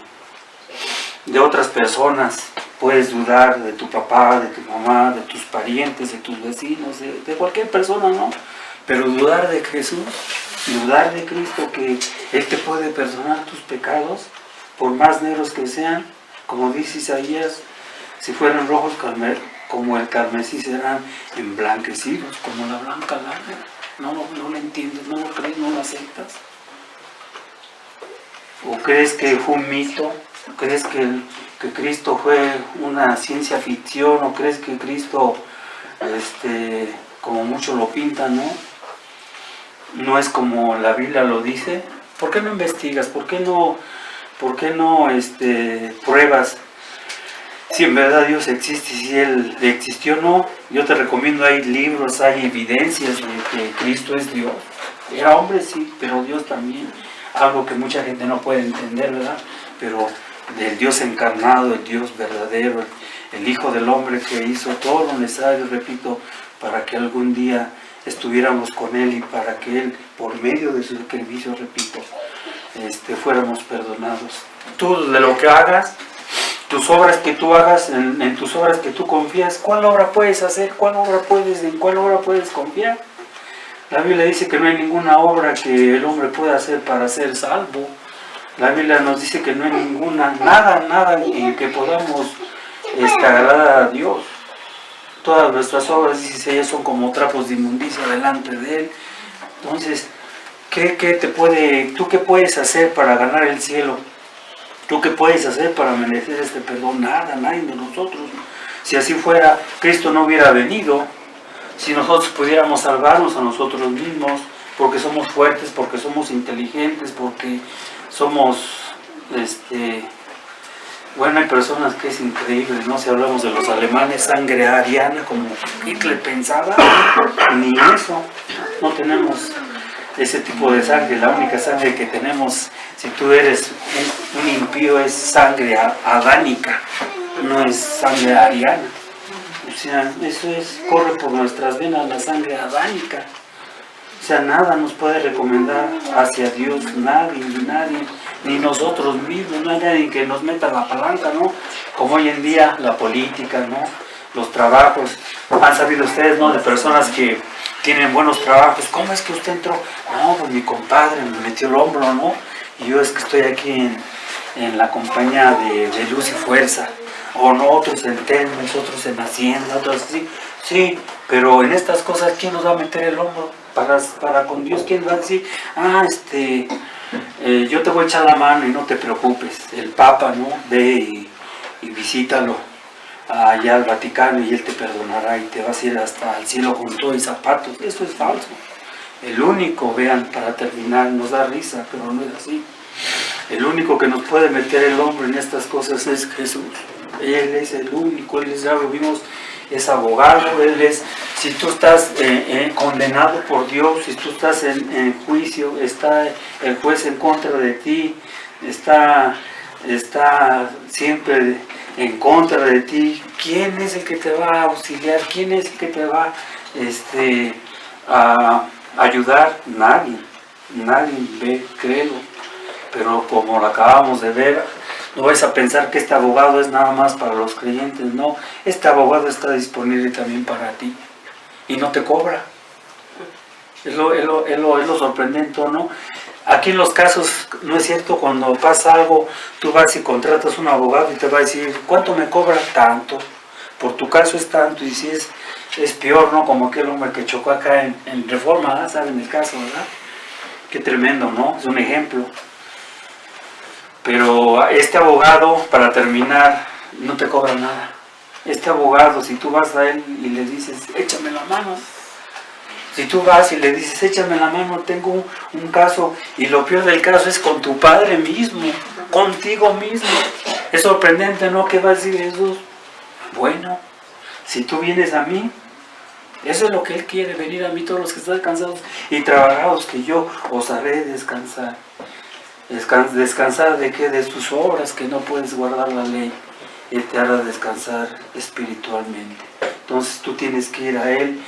otras personas, puedes dudar de tu papá, de tu mamá, de tus parientes, de tus vecinos, de cualquier persona, ¿no? Pero dudar de Jesús, dudar de Cristo, que Él te puede perdonar tus pecados, por más negros que sean, como dice Isaías, si fueran rojos como el carmesí serán emblanquecidos como la blanca lana. No lo entiendes, no lo crees, no lo aceptas. ¿O crees que fue un mito? ¿Crees que Cristo fue una ciencia ficción? ¿O crees que Cristo, como muchos lo pintan, no es como la Biblia lo dice? ¿Por qué no investigas? ¿Por qué no pruebas si en verdad Dios existe, si Él existió o no. Yo te recomiendo, hay libros, hay evidencias de que Cristo es Dios. Era hombre, sí, pero Dios también. Algo que mucha gente no puede entender, ¿verdad? Pero el Dios encarnado, el Dios verdadero, el Hijo del Hombre que hizo todo lo necesario, repito, para que algún día estuviéramos con Él y para que Él, por medio de su sacrificio, repito, fuéramos perdonados. Tú de lo que hagas, tus obras que tú hagas, en tus obras que tú confías, ¿cuál obra puedes hacer? ¿En cuál obra puedes confiar? La Biblia dice que no hay ninguna obra que el hombre pueda hacer para ser salvo. La Biblia nos dice que no hay nada en que podamos agradar a Dios. Todas nuestras obras, dice ella, son como trapos de inmundicia delante de Él. Entonces, ¿tú qué puedes hacer para ganar el cielo? ¿Tú qué puedes hacer para merecer este perdón? Nada, nadie de nosotros. Si así fuera, Cristo no hubiera venido. Si nosotros pudiéramos salvarnos a nosotros mismos, porque somos fuertes, porque somos inteligentes, porque somos, bueno, hay personas que es increíble, ¿no? Si hablamos de los alemanes, sangre ariana, como Hitler pensaba, ni eso, no tenemos ese tipo de sangre. La única sangre que tenemos, si tú eres un impío, es sangre adánica, no es sangre ariana. O sea, eso corre por nuestras venas, la sangre adánica. O sea, nada nos puede recomendar hacia Dios, nadie, ni nosotros mismos, no hay nadie que nos meta la palanca, ¿no? Como hoy en día la política, ¿no? Los trabajos. Han sabido ustedes, ¿no? De personas que tienen buenos trabajos. ¿Cómo es que usted entró? No, pues mi compadre me metió el hombro, ¿no? Y yo es que estoy aquí en la compañía de Luz y Fuerza. O no, otros en Telmex, otros en Hacienda, otros así. Sí, pero en estas cosas, ¿quién nos va a meter el hombro? Para con Dios, ¿quién va a decir? Yo te voy a echar la mano y no te preocupes. El Papa, ¿no? Ve y visítalo allá al Vaticano y Él te perdonará y te vas a ir hasta el cielo con todo y zapatos. Eso es falso. El único, vean, para terminar, nos da risa, pero no es así. El único que nos puede meter el hombro en estas cosas es Jesús. Él es el único, Él es, ya lo vimos, es abogado, Él es, si tú estás condenado por Dios, si tú estás en juicio, está el juez en contra de ti, está siempre en contra de ti, ¿quién es el que te va a auxiliar? ¿Quién es el que te va a ayudar? Nadie, ve, créelo. Pero como lo acabamos de ver, no vais a pensar que este abogado es nada más para los creyentes, no. Este abogado está disponible también para ti y no te cobra. Es lo sorprendente, ¿no? Aquí en los casos, no es cierto, cuando pasa algo, tú vas y contratas un abogado y te va a decir, ¿cuánto me cobra? Tanto. Por tu caso es tanto, y si es peor, ¿no? Como aquel hombre que chocó acá en Reforma, ¿verdad? ¿Saben el caso, verdad? Qué tremendo, ¿no? Es un ejemplo. Pero este abogado, para terminar, no te cobra nada. Este abogado, si tú vas a él y le dices, échame la mano. Si tú vas y le dices, échame la mano, tengo un caso, y lo peor del caso es con tu padre mismo, contigo mismo. Es sorprendente, ¿no? ¿Qué va a decir Jesús? Bueno, si tú vienes a mí, eso es lo que Él quiere, venir a mí todos los que están cansados y trabajados, que yo os haré descansar. ¿Descansar de qué? De tus obras, que no puedes guardar la ley. Él te hará descansar espiritualmente. Entonces tú tienes que ir a Él.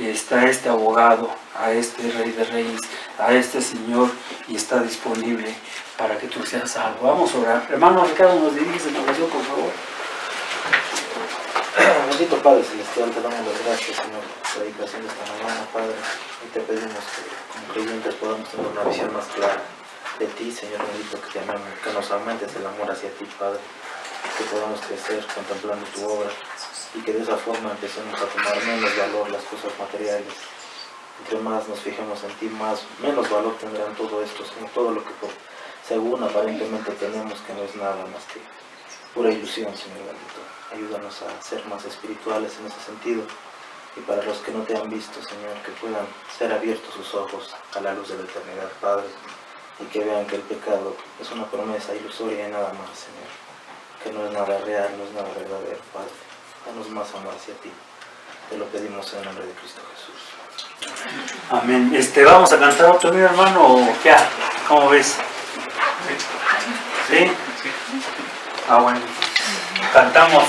Está este abogado, a este Rey de Reyes, a este Señor, y está disponible para que tú seas salvo. Vamos a orar. Hermano Ricardo, nos diriges en oración, por favor. Bendito Padre Celestial, te damos las gracias, Señor, por la dedicación de esta mañana, Padre, y te pedimos que como creyentes podamos tener una visión más clara de ti, Señor bendito, que nos aumentes el amor hacia ti, Padre, que podamos crecer contemplando tu obra y que de esa forma empecemos a tomar menos valor las cosas materiales. Entre más nos fijemos en ti, menos valor tendrán todo esto, Señor, todo lo que según aparentemente tenemos, que no es nada más que pura ilusión, Señor bendito. Ayúdanos a ser más espirituales en ese sentido, y para los que no te han visto, Señor, que puedan ser abiertos sus ojos a la luz de la eternidad, Padre, y que vean que el pecado es una promesa ilusoria y nada más, Señor. que no es nada real, no es nada verdadero, Padre. Danos más amor hacia ti. Te lo pedimos en el nombre de Cristo Jesús. Amén. Vamos a cantar otro, mi hermano, o ya, ¿cómo ves? ¿Sí? Ah, bueno. Cantamos